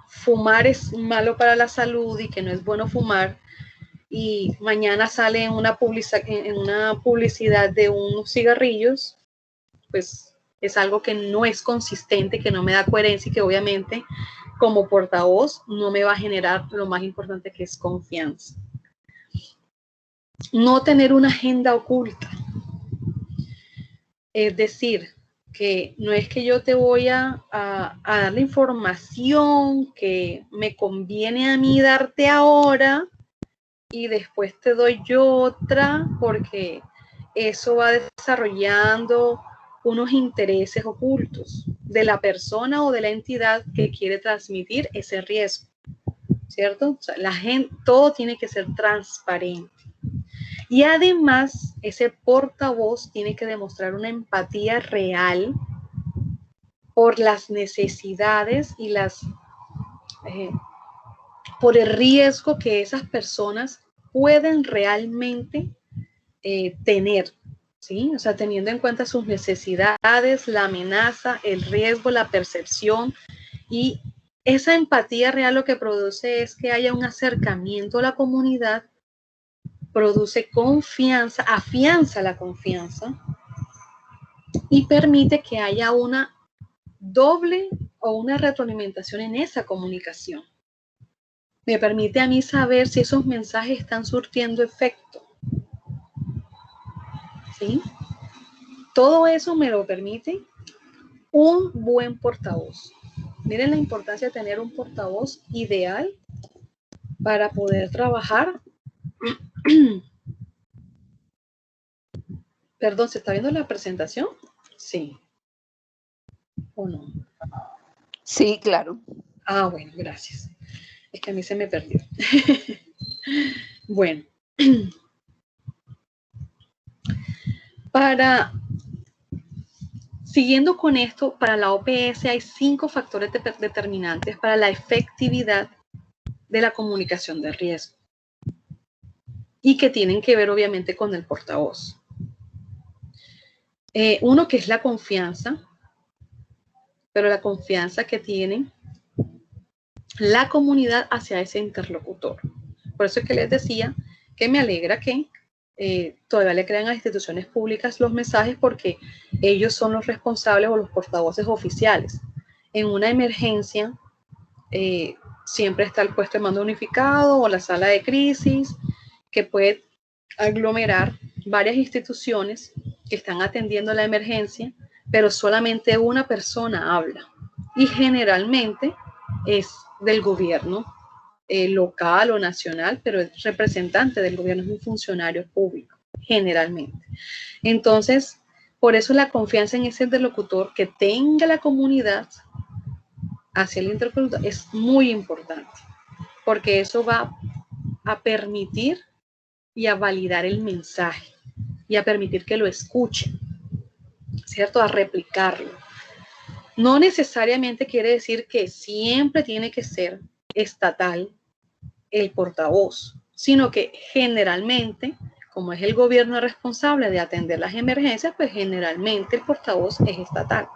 fumar es malo para la salud y que no es bueno fumar, y mañana sale en una publicidad de unos cigarrillos, pues es algo que no es consistente, que no me da coherencia y que obviamente como portavoz no me va a generar lo más importante, que es confianza. No tener una agenda oculta. Es decir, que no es que yo te voy a dar la información que me conviene a mí darte ahora y después te doy yo otra, porque eso va desarrollando unos intereses ocultos de la persona o de la entidad que quiere transmitir ese riesgo, ¿cierto? O sea, todo tiene que ser transparente. Y además, ese portavoz tiene que demostrar una empatía real por las necesidades y por el riesgo que esas personas pueden realmente tener, ¿sí? O sea, teniendo en cuenta sus necesidades, la amenaza, el riesgo, la percepción, y esa empatía real lo que produce es que haya un acercamiento a la comunidad, produce confianza, afianza la confianza y permite que haya una doble o una retroalimentación en esa comunicación. Me permite a mí saber si esos mensajes están surtiendo efecto, ¿sí? Todo eso me lo permite un buen portavoz. Miren la importancia de tener un portavoz ideal para poder trabajar. Perdón, ¿se está viendo la presentación? Sí. ¿O no? Sí, claro. Ah, bueno, gracias. Es que a mí se me perdió. Bueno. Siguiendo con esto, para la OPS hay 5 factores determinantes para la efectividad de la comunicación de riesgo y que tienen que ver obviamente con el portavoz. Uno que es la confianza, pero la confianza que tiene la comunidad hacia ese interlocutor. Por eso es que les decía que me alegra que todavía le crean a las instituciones públicas los mensajes, porque ellos son los responsables o los portavoces oficiales. En una emergencia siempre está el puesto de mando unificado o la sala de crisis, que puede aglomerar varias instituciones que están atendiendo la emergencia, pero solamente una persona habla. Y generalmente es del gobierno local o nacional, pero es representante del gobierno, es un funcionario público, generalmente. Entonces, por eso la confianza en ese interlocutor que tenga la comunidad hacia el interlocutor es muy importante, porque eso va a permitir y a validar el mensaje y a permitir que lo escuchen, ¿cierto? A replicarlo. No necesariamente quiere decir que siempre tiene que ser estatal el portavoz, sino que generalmente, como es el gobierno responsable de atender las emergencias, pues generalmente el portavoz es estatal.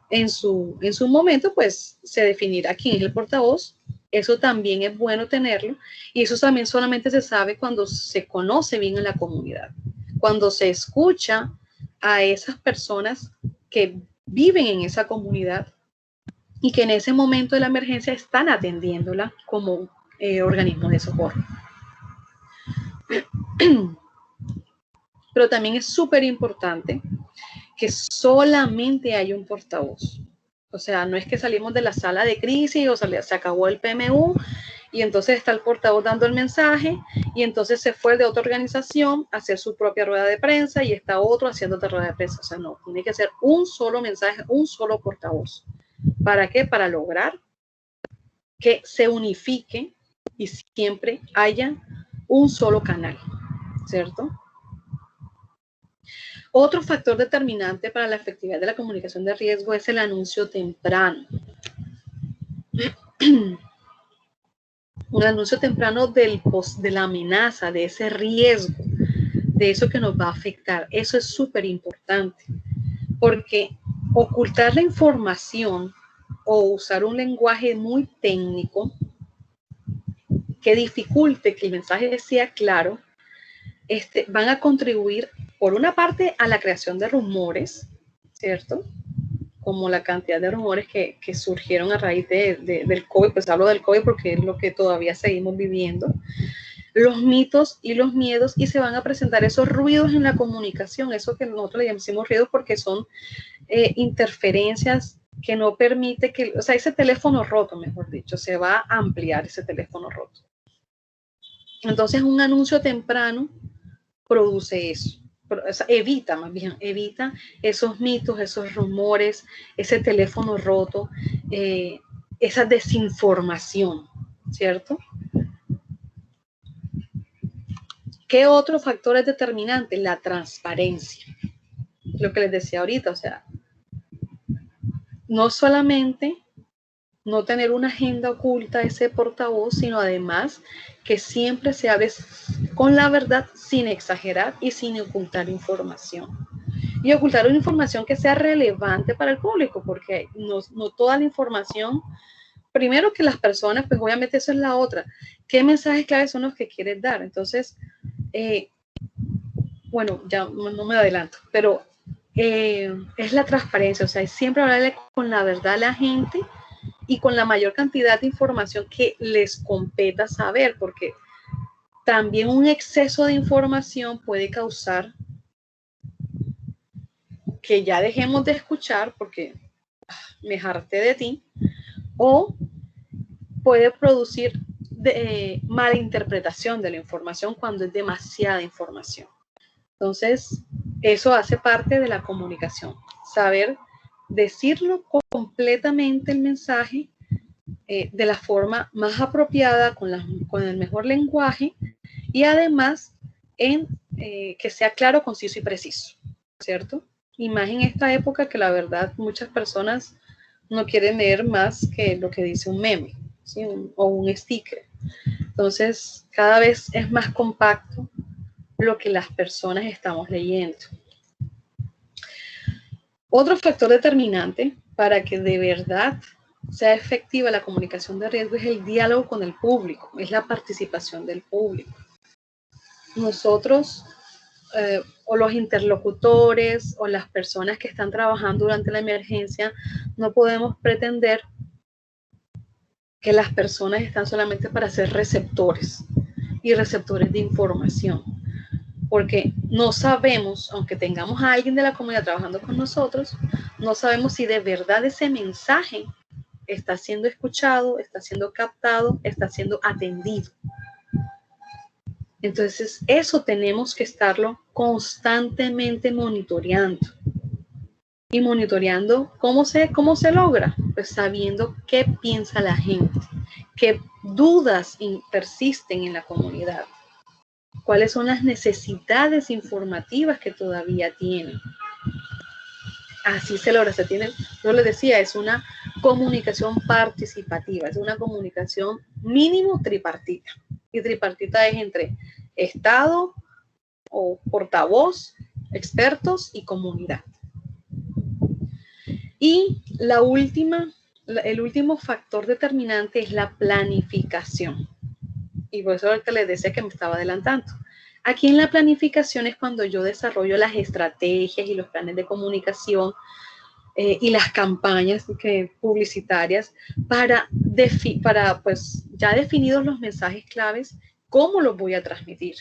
En su momento, pues se definirá quién es el portavoz. Eso también es bueno tenerlo, y eso también solamente se sabe cuando se conoce bien en la comunidad, cuando se escucha a esas personas que viven en esa comunidad y que en ese momento de la emergencia están atendiéndola como organismo de socorro. Pero también es súper importante que solamente haya un portavoz. O sea, no es que salimos de la sala de crisis o se acabó el PMU y entonces está el portavoz dando el mensaje y entonces se fue de otra organización a hacer su propia rueda de prensa y está otro haciendo otra rueda de prensa. O sea, no, tiene que ser un solo mensaje, un solo portavoz. ¿Para qué? Para lograr que se unifique y siempre haya un solo canal, ¿cierto? Otro factor determinante para la efectividad de la comunicación de riesgo es el anuncio temprano. Un anuncio temprano de la amenaza, de ese riesgo, de eso que nos va a afectar. Eso es súper importante, porque ocultar la información o usar un lenguaje muy técnico que dificulte que el mensaje sea claro, van a contribuir, por una parte, a la creación de rumores, ¿cierto? Como la cantidad de rumores que surgieron a raíz del COVID, pues hablo del COVID porque es lo que todavía seguimos viviendo, los mitos y los miedos, y se van a presentar esos ruidos en la comunicación, eso que nosotros le decimos ruidos porque son interferencias que no permite que, o sea, ese teléfono roto, mejor dicho, se va a ampliar ese teléfono roto. Entonces, un anuncio temprano produce eso. O sea, evita esos mitos, esos rumores, ese teléfono roto, esa desinformación, ¿cierto? ¿Qué otro factor es determinante? La transparencia. Lo que les decía ahorita, o sea, no solamente no tener una agenda oculta ese portavoz, sino además que siempre se hable con la verdad sin exagerar y sin ocultar información. Y ocultar una información que sea relevante para el público, porque no toda la información, primero que las personas, pues obviamente eso es la otra. ¿Qué mensajes claves son los que quieres dar? Entonces, bueno, ya no me adelanto, pero es la transparencia, o sea, es siempre hablarle con la verdad a la gente y con la mayor cantidad de información que les competa saber, porque también un exceso de información puede causar que ya dejemos de escuchar porque me harté de ti, o puede producir mala interpretación de la información cuando es demasiada información. Entonces, eso hace parte de la comunicación, saber decirlo completamente el mensaje de la forma más apropiada, con el mejor lenguaje y además que sea claro, conciso y preciso, ¿cierto? Y más en esta época que la verdad muchas personas no quieren leer más que lo que dice un meme, ¿sí? O un sticker. Entonces, cada vez es más compacto lo que las personas estamos leyendo. Otro factor determinante para que de verdad sea efectiva la comunicación de riesgo es el diálogo con el público, es la participación del público. Nosotros o los interlocutores o las personas que están trabajando durante la emergencia no podemos pretender que las personas están solamente para ser receptores y receptores de información, porque no sabemos, aunque tengamos a alguien de la comunidad trabajando con nosotros, no sabemos si de verdad ese mensaje está siendo escuchado, está siendo captado, está siendo atendido. Entonces, eso tenemos que estarlo constantemente monitoreando. Y monitoreando, ¿cómo se logra? Pues sabiendo qué piensa la gente, qué dudas persisten en la comunidad, cuáles son las necesidades informativas que todavía tienen. Así se logra, yo les decía, es una comunicación participativa, es una comunicación mínimo tripartita. Y tripartita es entre Estado o portavoz, expertos y comunidad. Y el último factor determinante es la planificación. Y por eso ahorita les decía que me estaba adelantando. Aquí en la planificación es cuando yo desarrollo las estrategias y los planes de comunicación y las campañas publicitarias para pues ya definidos los mensajes claves, cómo los voy a transmitir.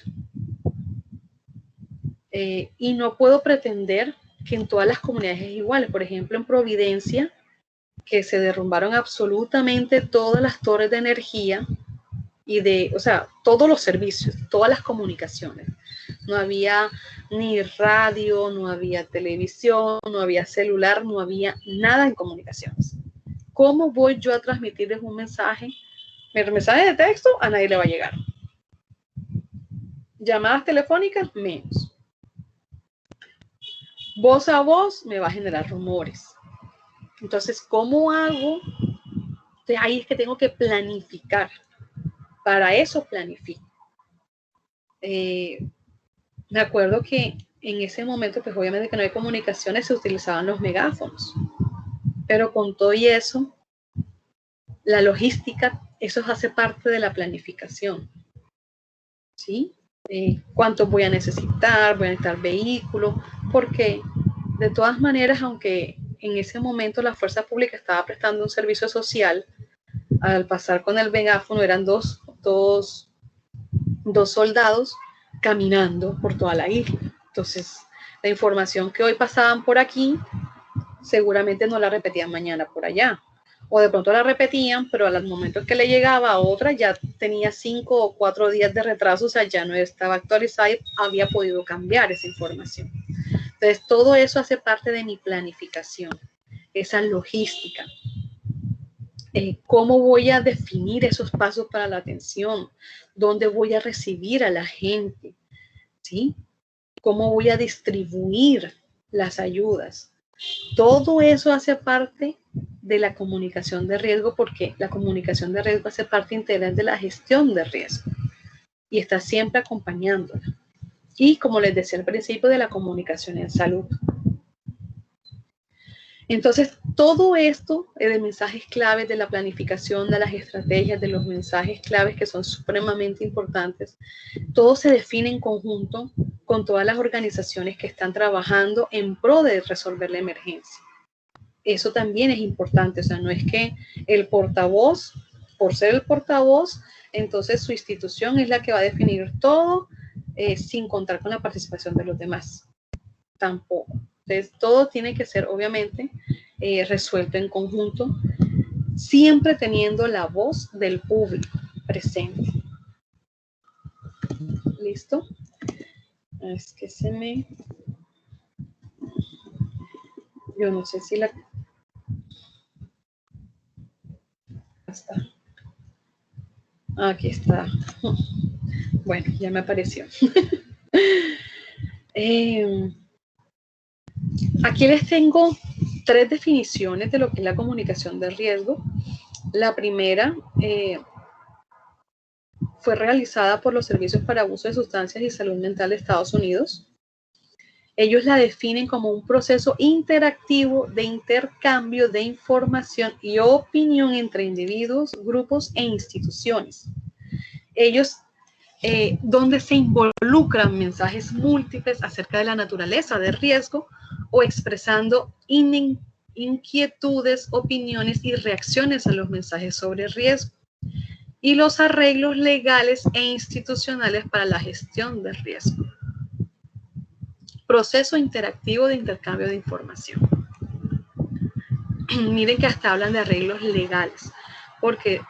Y no puedo pretender que en todas las comunidades es igual. Por ejemplo, en Providencia, que se derrumbaron absolutamente todas las torres de energía y o sea, todos los servicios, todas las comunicaciones. No había ni radio, no había televisión, no había celular, no había nada en comunicaciones. ¿Cómo voy yo a transmitirles un mensaje? Mi mensaje de texto a nadie le va a llegar. Llamadas telefónicas, menos. Voz a voz me va a generar rumores. Entonces, ¿cómo hago? Entonces, ahí es que tengo que planificar. Para eso planifico. Me acuerdo que en ese momento, pues obviamente que no hay comunicaciones, se utilizaban los megáfonos. Pero con todo y eso, la logística, eso hace parte de la planificación. ¿Sí? ¿Cuánto voy a necesitar? ¿Voy a necesitar vehículos? Porque de todas maneras, aunque en ese momento la fuerza pública estaba prestando un servicio social, al pasar con el megáfono eran dos soldados caminando por toda la isla. Entonces, la información que hoy pasaban por aquí, seguramente no la repetían mañana por allá. O de pronto la repetían, pero al momento que le llegaba a otra ya tenía 5 o 4 días de retraso, o sea, ya no estaba actualizada y había podido cambiar esa información. Entonces, todo eso hace parte de mi planificación, esa logística. ¿Cómo voy a definir esos pasos para la atención? ¿Dónde voy a recibir a la gente? ¿Sí? ¿Cómo voy a distribuir las ayudas? Todo eso hace parte de la comunicación de riesgo, porque la comunicación de riesgo hace parte integral de la gestión de riesgo. y está siempre acompañándola. Y como les decía al principio, de la comunicación en salud. Entonces, todo esto de mensajes claves, de la planificación, de las estrategias, de los mensajes claves que son supremamente importantes, todo se define en conjunto con todas las organizaciones que están trabajando en pro de resolver la emergencia. Eso también es importante, o sea, no es que el portavoz, por ser el portavoz, entonces su institución es la que va a definir todo sin contar con la participación de los demás. Tampoco. Entonces, todo tiene que ser, obviamente, resuelto en conjunto, siempre teniendo la voz del público presente. ¿Listo? Es que yo no sé si la... Está. Aquí está. Bueno, ya me apareció. Aquí les tengo 3 definiciones de lo que es la comunicación de riesgo. La primera fue realizada por los Servicios para Abuso de Sustancias y Salud Mental de Estados Unidos. Ellos la definen como un proceso interactivo de intercambio de información y opinión entre individuos, grupos e instituciones. Ellos, donde se involucran mensajes múltiples acerca de la naturaleza del riesgo o expresando inquietudes, opiniones y reacciones a los mensajes sobre riesgo y los arreglos legales e institucionales para la gestión del riesgo. Proceso interactivo de intercambio de información. Miren que hasta hablan de arreglos legales, porque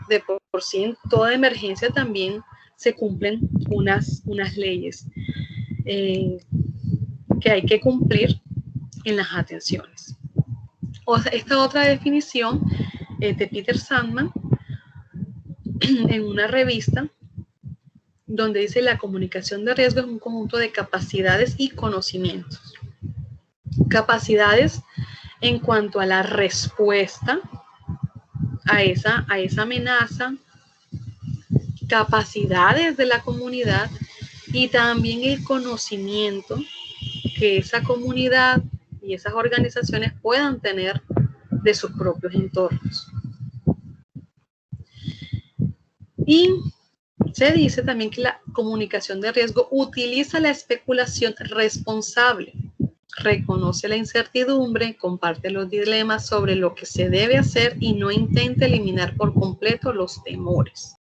de por sí en toda emergencia también se cumplen unas leyes que hay que cumplir en las atenciones. Esta otra definición de Peter Sandman en una revista donde dice: la comunicación de riesgo es un conjunto de capacidades y conocimientos. Capacidades en cuanto a la respuesta a esa amenaza, capacidades de la comunidad y también el conocimiento que esa comunidad y esas organizaciones puedan tener de sus propios entornos. Y se dice también que la comunicación de riesgo utiliza la especulación responsable, reconoce la incertidumbre, comparte los dilemas sobre lo que se debe hacer y no intenta eliminar por completo los temores.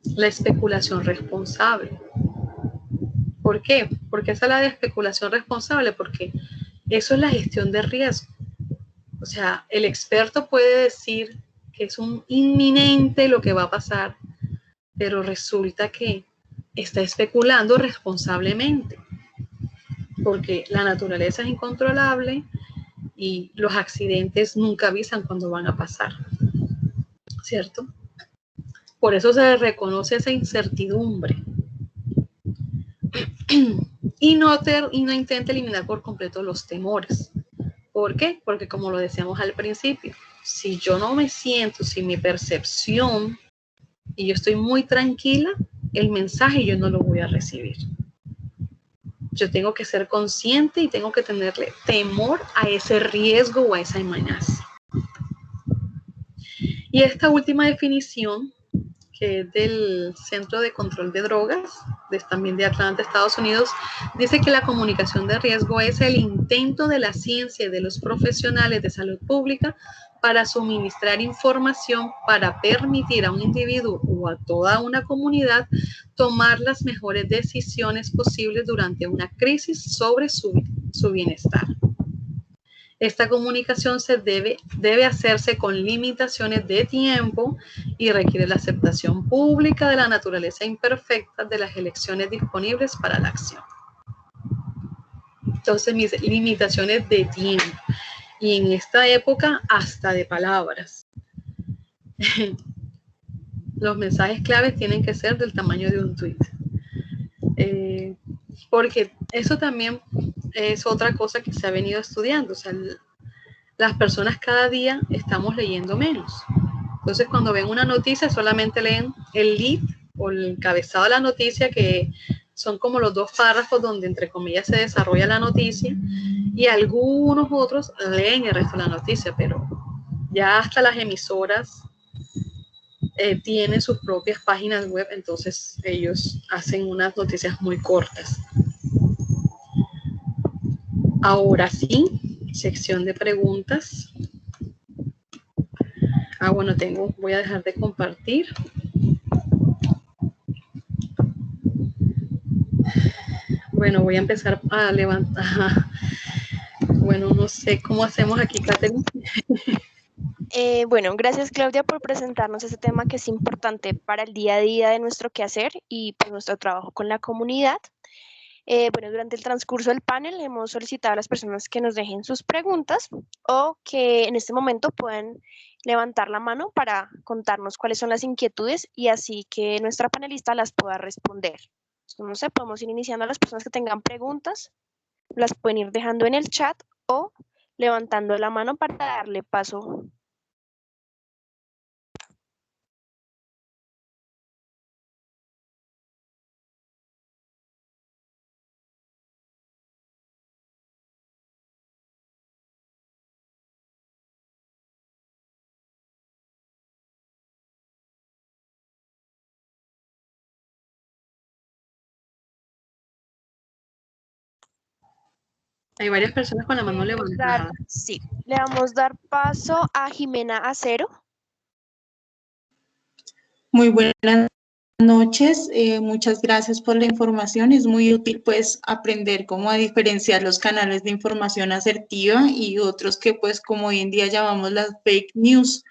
La especulación responsable. ¿Por qué? Porque esa es la de especulación responsable, porque eso es la gestión de riesgo. O sea, el experto puede decir que es un inminente lo que va a pasar, pero resulta que está especulando responsablemente, porque la naturaleza es incontrolable y los accidentes nunca avisan cuando van a pasar, ¿cierto? Por eso se reconoce esa incertidumbre y no intenta eliminar por completo los temores. ¿Por qué? Porque como lo decíamos al principio, si yo no me siento, si mi percepción y yo estoy muy tranquila, el mensaje yo no lo voy a recibir. Yo tengo que ser consciente y tengo que tenerle temor a ese riesgo o a esa amenaza. Y esta última definición, que es del Centro de Control de Drogas, también de Atlanta, Estados Unidos, dice que la comunicación de riesgo es el intento de la ciencia y de los profesionales de salud pública para suministrar información para permitir a un individuo o a toda una comunidad tomar las mejores decisiones posibles durante una crisis sobre su bienestar. Esta comunicación debe hacerse con limitaciones de tiempo y requiere la aceptación pública de la naturaleza imperfecta de las elecciones disponibles para la acción. Entonces, mis limitaciones de tiempo. Y en esta época, hasta de palabras. Los mensajes claves tienen que ser del tamaño de un tweet. Porque eso también es otra cosa que se ha venido estudiando. O sea, las personas cada día estamos leyendo menos. Entonces, cuando ven una noticia, solamente leen el lead o el encabezado de la noticia, que son como los 2 párrafos donde, entre comillas, se desarrolla la noticia, y algunos otros leen el resto de la noticia, pero ya hasta las emisoras tienen sus propias páginas web, entonces ellos hacen unas noticias muy cortas. Ahora sí, sección de preguntas. Bueno, voy a dejar de compartir. Bueno, voy a empezar a levantar. Bueno, no sé cómo hacemos aquí, Catherine. Bueno, gracias Claudia por presentarnos este tema que es importante para el día a día de nuestro quehacer y pues, nuestro trabajo con la comunidad. Bueno, durante el transcurso del panel hemos solicitado a las personas que nos dejen sus preguntas o que en este momento puedan levantar la mano para contarnos cuáles son las inquietudes y así que nuestra panelista las pueda responder. No sé, podemos ir iniciando a las personas que tengan preguntas, las pueden ir dejando en el chat o levantando la mano para darle paso. Hay varias personas con la mano levantada. Sí, le vamos a dar paso a Jimena Acero. Muy buenas noches, muchas gracias por la información. Es muy útil pues aprender cómo a diferenciar los canales de información asertiva y otros que pues como hoy en día llamamos las fake news.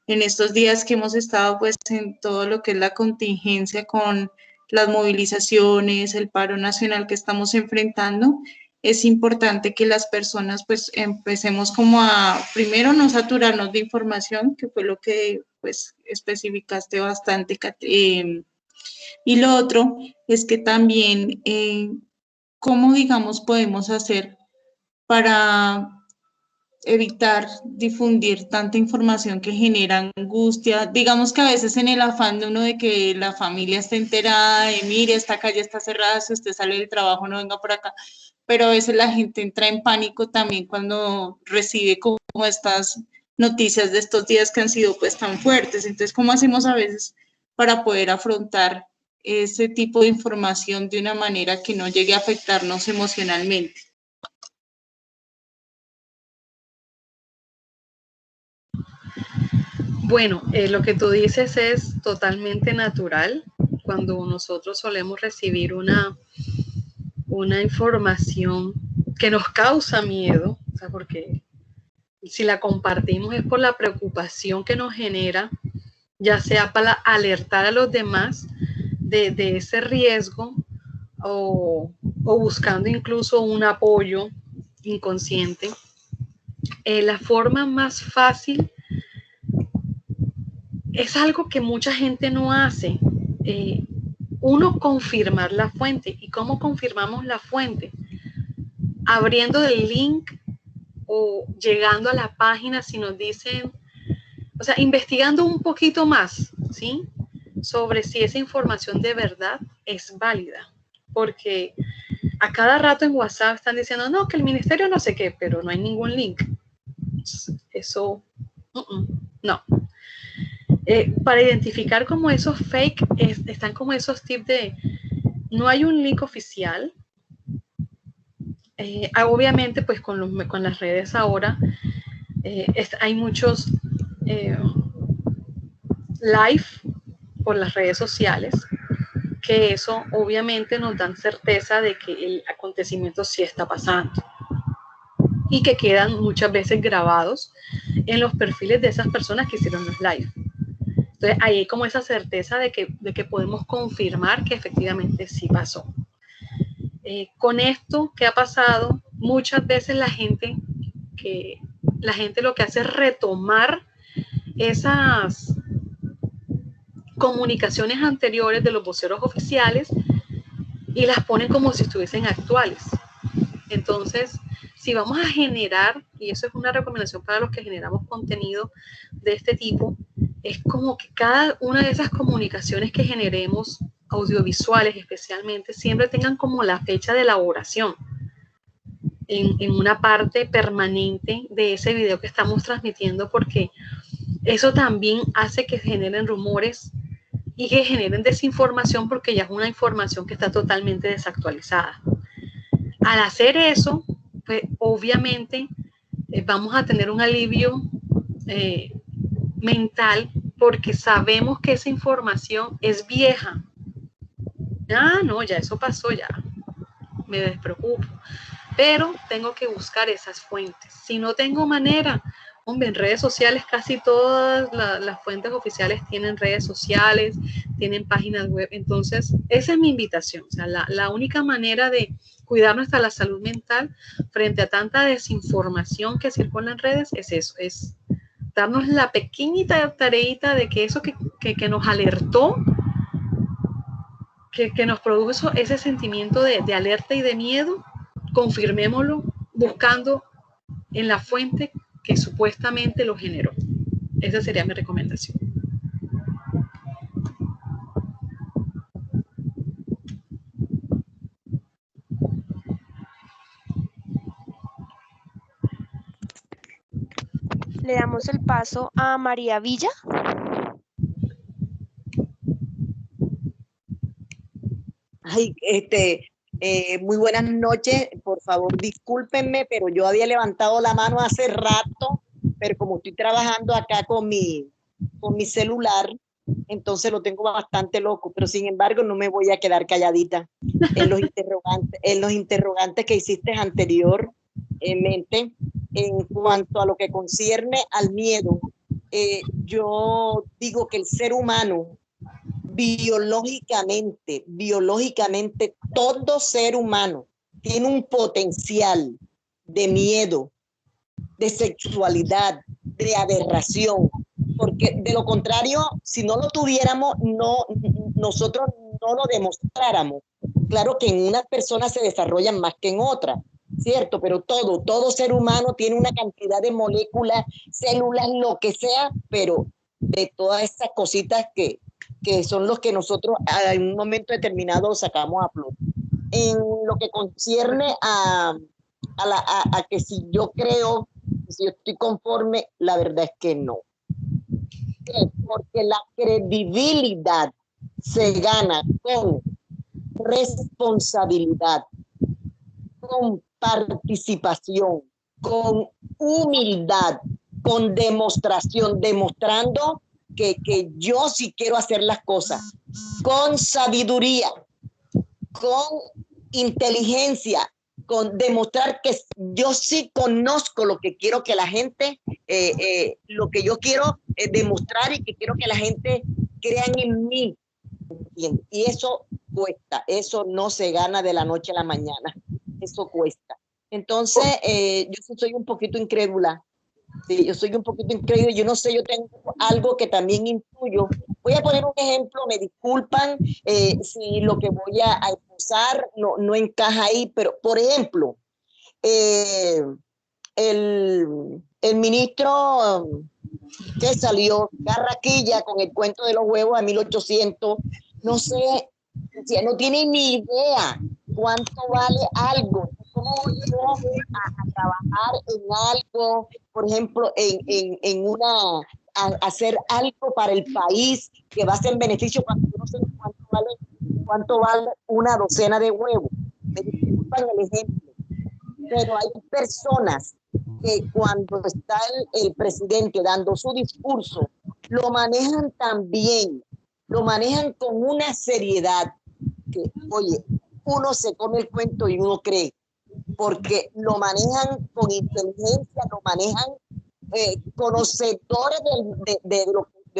En estos días que hemos estado pues en todo lo que es la contingencia con las movilizaciones, el paro nacional que estamos enfrentando, es importante que las personas pues empecemos como a primero no saturarnos de información, que fue lo que pues especificaste bastante, y lo otro es que también cómo digamos podemos hacer para evitar difundir tanta información que genera angustia. Digamos que a veces en el afán de uno de que la familia esté enterada, de mire, esta calle está cerrada, si usted sale del trabajo no venga por acá, pero a veces la gente entra en pánico también cuando recibe como estas noticias de estos días que han sido pues tan fuertes. Entonces, ¿cómo hacemos a veces para poder afrontar ese tipo de información de una manera que no llegue a afectarnos emocionalmente? Bueno, lo que tú dices es totalmente natural cuando nosotros solemos recibir una información que nos causa miedo, o sea, porque si la compartimos es por la preocupación que nos genera, ya sea para alertar a los demás de ese riesgo o buscando incluso un apoyo inconsciente. La forma más fácil es algo que mucha gente no hace. Uno, confirmar la fuente. ¿Y cómo confirmamos la fuente? Abriendo el link o llegando a la página si nos dicen, o sea, investigando un poquito más, ¿sí? Sobre si esa información de verdad es válida. Porque a cada rato en WhatsApp están diciendo, no, que el ministerio no sé qué, pero no hay ningún link. Eso, no. Para identificar como esos fake, están como esos tips de, no hay un link oficial. Obviamente, pues con las redes ahora, hay muchos live por las redes sociales, que eso obviamente nos dan certeza de que el acontecimiento sí está pasando y que quedan muchas veces grabados en los perfiles de esas personas que hicieron los live. Entonces ahí hay como esa certeza de que podemos confirmar que efectivamente sí pasó. Con esto que ha pasado, muchas veces la gente lo que hace es retomar esas comunicaciones anteriores de los voceros oficiales y las ponen como si estuviesen actuales. Entonces, si vamos a generar, y eso es una recomendación para los que generamos contenido de este tipo, es como que cada una de esas comunicaciones que generemos, audiovisuales especialmente, siempre tengan como la fecha de elaboración en una parte permanente de ese video que estamos transmitiendo, porque eso también hace que generen rumores y que generen desinformación, porque ya es una información que está totalmente desactualizada. Al hacer eso, pues obviamente vamos a tener un alivio mental, porque sabemos que esa información es vieja. Ah, no, ya eso pasó, ya me despreocupo. Pero tengo que buscar esas fuentes. Si no tengo manera, hombre, en redes sociales casi todas las fuentes oficiales tienen redes sociales, tienen páginas web. Entonces, esa es mi invitación. O sea, la única manera de cuidar nuestra salud mental frente a tanta desinformación que circula en redes es eso, es darnos la pequeñita tareita de que eso que nos alertó, que nos produjo ese sentimiento de alerta y de miedo, confirmémoslo buscando en la fuente que supuestamente lo generó. Esa sería mi recomendación. Le damos el paso a María Villa. Ay, muy buenas noches. Por favor, discúlpenme, pero yo había levantado la mano hace rato, pero como estoy trabajando acá con mi celular, entonces lo tengo bastante loco, pero sin embargo no me voy a quedar calladita en los interrogantes que hiciste anteriormente en cuanto a lo que concierne al miedo. Yo digo que el ser humano biológicamente, todo ser humano tiene un potencial de miedo, de sexualidad, de aberración, porque de lo contrario, si no lo tuviéramos, nosotros no lo demostráramos. Claro que en unas personas se desarrollan más que en otras, ¿cierto? Pero todo ser humano tiene una cantidad de moléculas, células, lo que sea, pero de todas esas cositas que son los que nosotros en un momento determinado sacamos a flote. En lo que concierne a que si yo creo, si yo estoy conforme, la verdad es que no. Porque la credibilidad se gana con responsabilidad, con participación, con humildad, con demostración, demostrando que yo sí quiero hacer las cosas con sabiduría, con inteligencia, con demostrar que yo sí conozco lo que quiero que la gente, lo que yo quiero demostrar y que quiero que la gente crean en mí. Y eso cuesta, eso no se gana de la noche a la mañana, eso cuesta. Entonces, yo soy un poquito incrédula. Sí, yo soy un poquito incrédula, yo no sé, yo tengo algo que también intuyo. Voy a poner un ejemplo, me disculpan si lo que voy a usar no encaja ahí, pero por ejemplo, el ministro que salió, Carraquilla, con el cuento de los huevos a 1800, no sé, no tiene ni idea cuánto vale algo. ¿Cómo voy yo a trabajar en algo, por ejemplo, hacer algo para el país que va a ser en beneficio cuando yo no sé cuánto vale una docena de huevos? Me disculpan el ejemplo, pero hay personas que cuando está el presidente dando su discurso, lo manejan tan bien, lo manejan con una seriedad que, oye, uno se come el cuento y uno cree, porque lo manejan con inteligencia, lo manejan conocedores de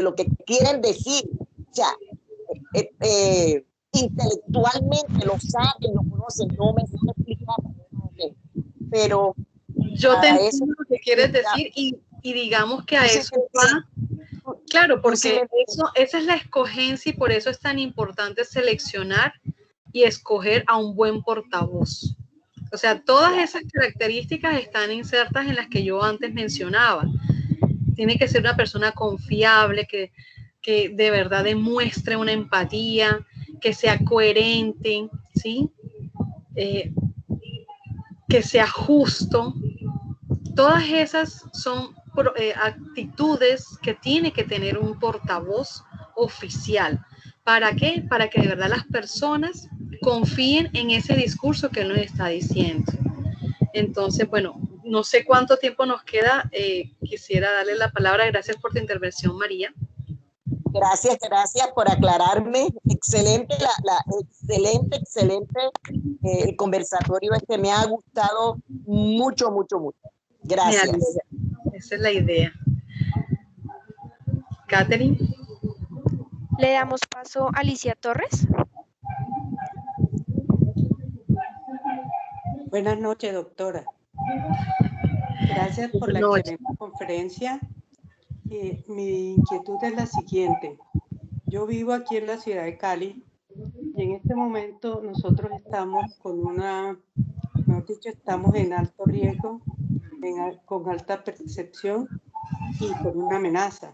lo que quieren decir. O sea, intelectualmente lo saben, lo conocen, no me sé explicar, pero yo te entiendo lo que quieres decir y digamos que a eso va. Claro, porque esa es la escogencia y por eso es tan importante seleccionar y escoger a un buen portavoz. O sea, todas esas características están insertas en las que yo antes mencionaba. tiene que ser una persona confiable, que de verdad demuestre una empatía, que sea coherente, ¿sí? Que sea justo. Todas esas son actitudes que tiene que tener un portavoz oficial. ¿Para qué? Para que de verdad las personas confíen en ese discurso que él nos está diciendo. Entonces, bueno, no sé cuánto tiempo nos queda. Quisiera darle la palabra. Gracias por tu intervención, María. Gracias por aclararme. Excelente, excelente el conversatorio este. Me ha gustado mucho. Gracias. Esa es la idea. Catherine. Le damos paso a Alicia Torres. Buenas noches, doctora. Gracias por la excelente conferencia. Mi inquietud es la siguiente. Yo vivo aquí en la ciudad de Cali y en este momento nosotros estamos con estamos en alto riesgo, con alta percepción y con una amenaza.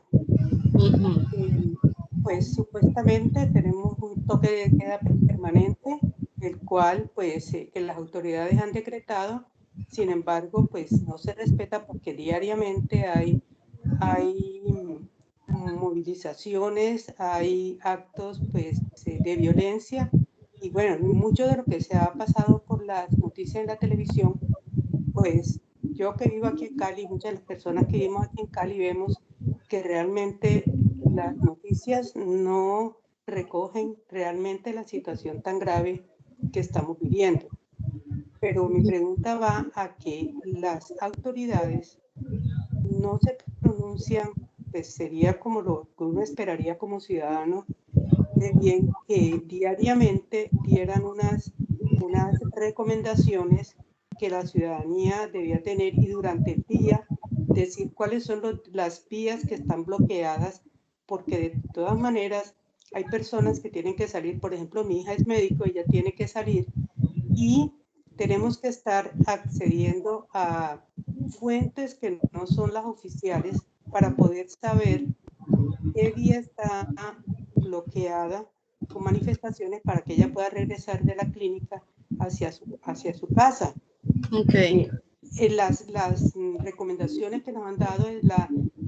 Pues supuestamente tenemos un toque de queda permanente, el cual pues que las autoridades han decretado. Sin embargo, pues no se respeta porque diariamente hay movilizaciones, hay actos pues de violencia y bueno, mucho de lo que se ha pasado por las noticias en la televisión, pues yo que vivo aquí en Cali, muchas de las personas que vivimos aquí en Cali vemos que realmente las noticias no recogen realmente la situación tan grave que estamos viviendo. Pero mi pregunta va a que las autoridades no se pronuncian, pues sería como lo que uno esperaría como ciudadano, de bien que diariamente dieran unas recomendaciones que la ciudadanía debía tener y durante el día decir cuáles son las vías que están bloqueadas, porque de todas maneras hay personas que tienen que salir. Por ejemplo, mi hija es médico, ella tiene que salir y tenemos que estar accediendo a fuentes que no son las oficiales para poder saber qué vía está bloqueada con manifestaciones para que ella pueda regresar de la clínica hacia su casa. Okay. Las recomendaciones que nos han dado es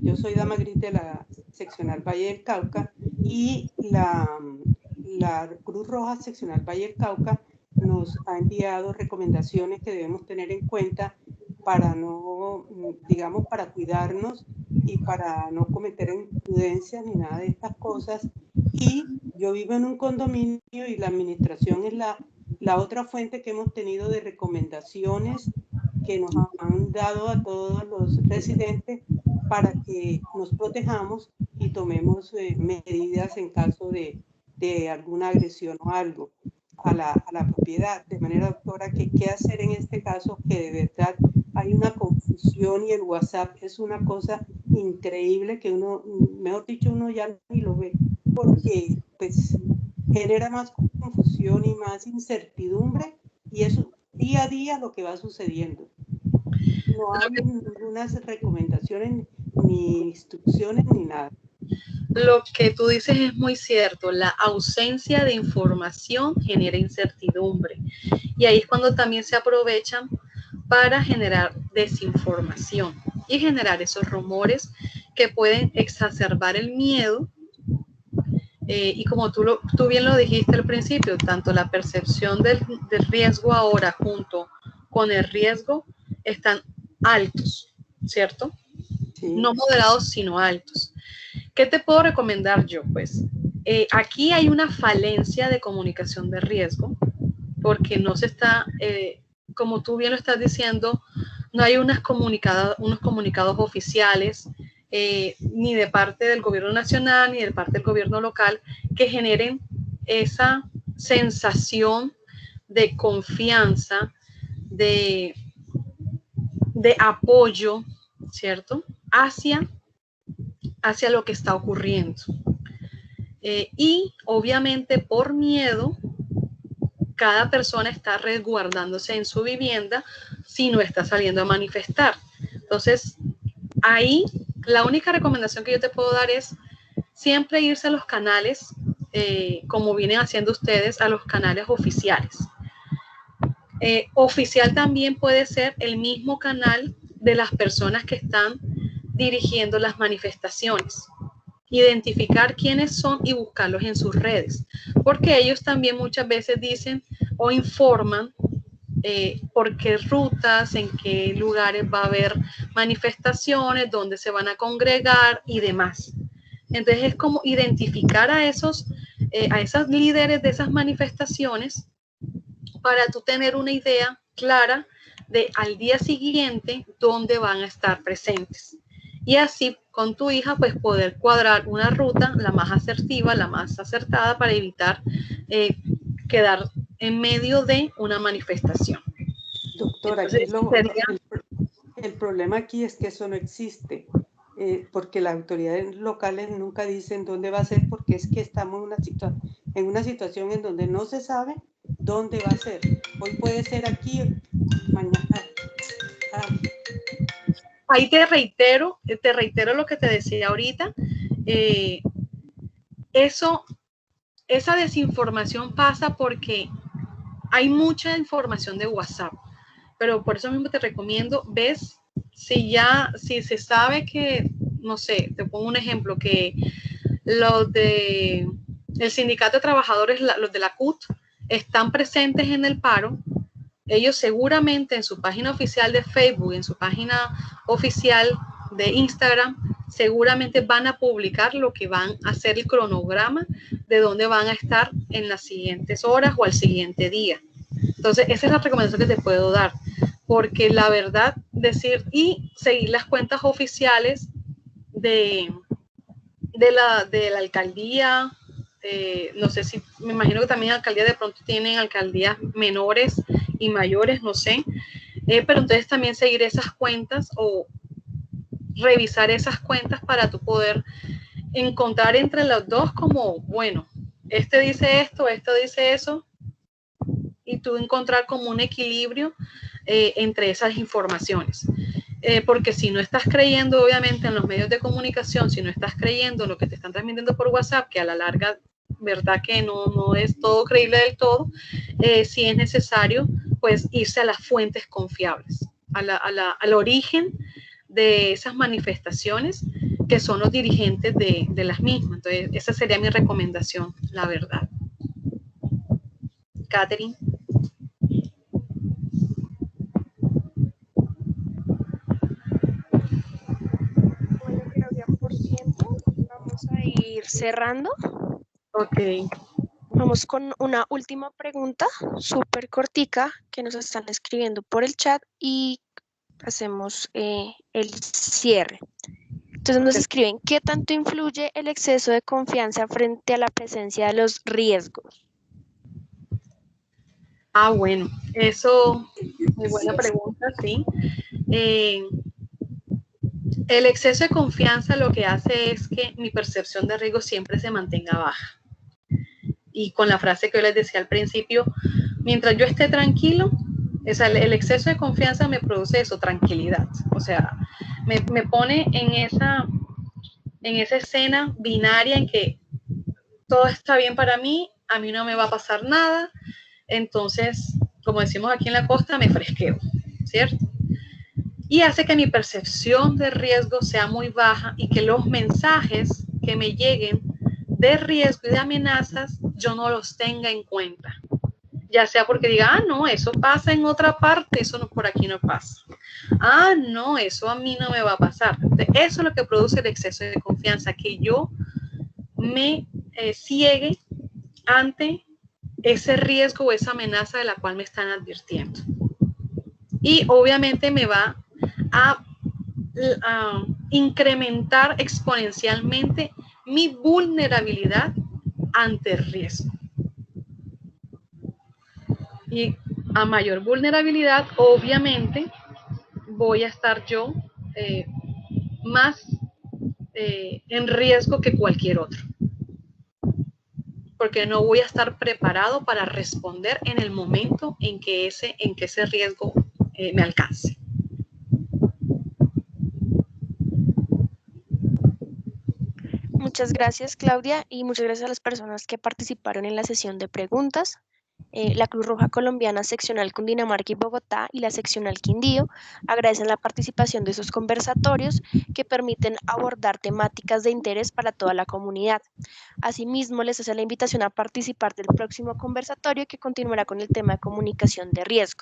yo soy dama gris de la seccional Valle del Cauca y la Cruz Roja seccional Valle del Cauca nos ha enviado recomendaciones que debemos tener en cuenta para no, digamos, para cuidarnos y para no cometer imprudencias ni nada de estas cosas. Y yo vivo en un condominio y la administración es la otra fuente que hemos tenido de recomendaciones que nos han dado a todos los residentes para que nos protejamos y tomemos medidas en caso de alguna agresión o algo a la propiedad. De manera, doctora, que qué hacer en este caso, que de verdad hay una confusión y el WhatsApp es una cosa increíble que uno, mejor dicho, uno ya ni lo ve porque pues genera más confusión y más incertidumbre y eso día a día lo que va sucediendo. No hay ninguna recomendaciones ni instrucciones ni nada. Lo que tú dices es muy cierto, la ausencia de información genera incertidumbre y ahí es cuando también se aprovechan para generar desinformación y generar esos rumores que pueden exacerbar el miedo y como tú bien lo dijiste al principio, tanto la percepción del riesgo ahora junto con el riesgo están altos, ¿cierto? Sí. No moderados, sino altos. ¿Qué te puedo recomendar yo? Pues aquí hay una falencia de comunicación de riesgo porque no se está, como tú bien lo estás diciendo, no hay unos comunicados oficiales ni de parte del gobierno nacional ni de parte del gobierno local que generen esa sensación de confianza, de apoyo, ¿cierto? Hacia lo que está ocurriendo. Y obviamente por miedo, cada persona está resguardándose en su vivienda si no está saliendo a manifestar. Entonces, ahí La única recomendación que yo te puedo dar es siempre irse a los canales, como vienen haciendo ustedes, a los canales oficiales. Oficial también puede ser el mismo canal de las personas que están dirigiendo las manifestaciones. Identificar quiénes son y buscarlos en sus redes, porque ellos también muchas veces dicen o informan por qué rutas, en qué lugares va a haber manifestaciones, dónde se van a congregar y demás. Entonces es como identificar a esos líderes de esas manifestaciones para tú tener una idea clara de al día siguiente dónde van a estar presentes. Y así con tu hija pues poder cuadrar una ruta la más asertiva, la más acertada para evitar quedar en medio de una manifestación. Doctora, Entonces, el problema aquí es que eso no existe, porque las autoridades locales nunca dicen dónde va a ser, porque es que estamos en una situación en donde no se sabe dónde va a ser. Hoy puede ser aquí, mañana. Ahí te reitero lo que te decía ahorita. Esa desinformación pasa porque hay mucha información de WhatsApp, pero por eso mismo te recomiendo, ves, si se sabe que, no sé, te pongo un ejemplo, que los de el sindicato de trabajadores, los de la CUT, están presentes en el paro, ellos seguramente en su página oficial de Facebook, en su página oficial de Instagram, seguramente van a publicar lo que van a hacer el cronograma de dónde van a estar en las siguientes horas o al siguiente día. Entonces, esa es la recomendación que te puedo dar, porque la verdad, y seguir las cuentas oficiales de la alcaldía, no sé si, me imagino que también alcaldía de pronto tienen alcaldías menores y mayores, no sé, pero entonces también seguir esas cuentas o revisar esas cuentas para tú poder encontrar entre los dos como, bueno, este dice esto, este dice eso, y tú encontrar como un equilibrio entre esas informaciones. Porque si no estás creyendo, obviamente, en los medios de comunicación, si no estás creyendo en lo que te están transmitiendo por WhatsApp, que a la larga, verdad que no es todo creíble del todo, sí es necesario, pues, irse a las fuentes confiables, al origen de esas manifestaciones, que son los dirigentes de las mismas. Entonces, esa sería mi recomendación, la verdad. Catherine. Bueno, Claudia, por tiempo vamos a ir cerrando. Ok. Vamos con una última pregunta, súper cortica, que nos están escribiendo por el chat y hacemos el cierre. Entonces nos escriben, ¿qué tanto influye el exceso de confianza frente a la presencia de los riesgos? Bueno, eso es muy buena pregunta, sí. El exceso de confianza lo que hace es que mi percepción de riesgo siempre se mantenga baja. Y con la frase que yo les decía al principio, mientras yo esté tranquilo, el exceso de confianza me produce eso, tranquilidad. O sea, me pone en esa escena binaria en que todo está bien para mí, a mí no me va a pasar nada. Entonces, como decimos aquí en la costa, me fresqueo, ¿cierto? Y hace que mi percepción de riesgo sea muy baja y que los mensajes que me lleguen de riesgo y de amenazas yo no los tenga en cuenta. Ya sea porque diga, no, eso pasa en otra parte, eso no, por aquí no pasa. No, eso a mí no me va a pasar. Entonces, eso es lo que produce el exceso de confianza, que yo me ciegue ante ese riesgo o esa amenaza de la cual me están advirtiendo. Y obviamente me va a incrementar exponencialmente mi vulnerabilidad ante el riesgo. Y a mayor vulnerabilidad, obviamente, voy a estar yo más en riesgo que cualquier otro. Porque no voy a estar preparado para responder en el momento en que ese riesgo me alcance. Muchas gracias, Claudia, y muchas gracias a las personas que participaron en la sesión de preguntas. La Cruz Roja Colombiana Seccional Cundinamarca y Bogotá y la Seccional Quindío agradecen la participación de esos conversatorios que permiten abordar temáticas de interés para toda la comunidad. Asimismo, les hace la invitación a participar del próximo conversatorio que continuará con el tema de comunicación de riesgo.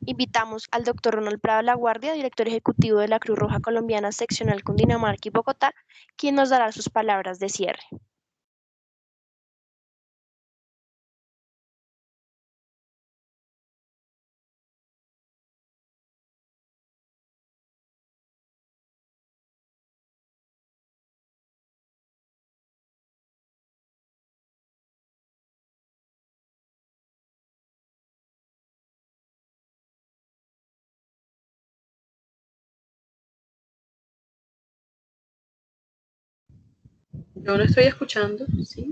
Invitamos al doctor Ronald Prado Laguardia, director ejecutivo de la Cruz Roja Colombiana Seccional Cundinamarca y Bogotá, quien nos dará sus palabras de cierre. Yo no estoy escuchando, ¿sí?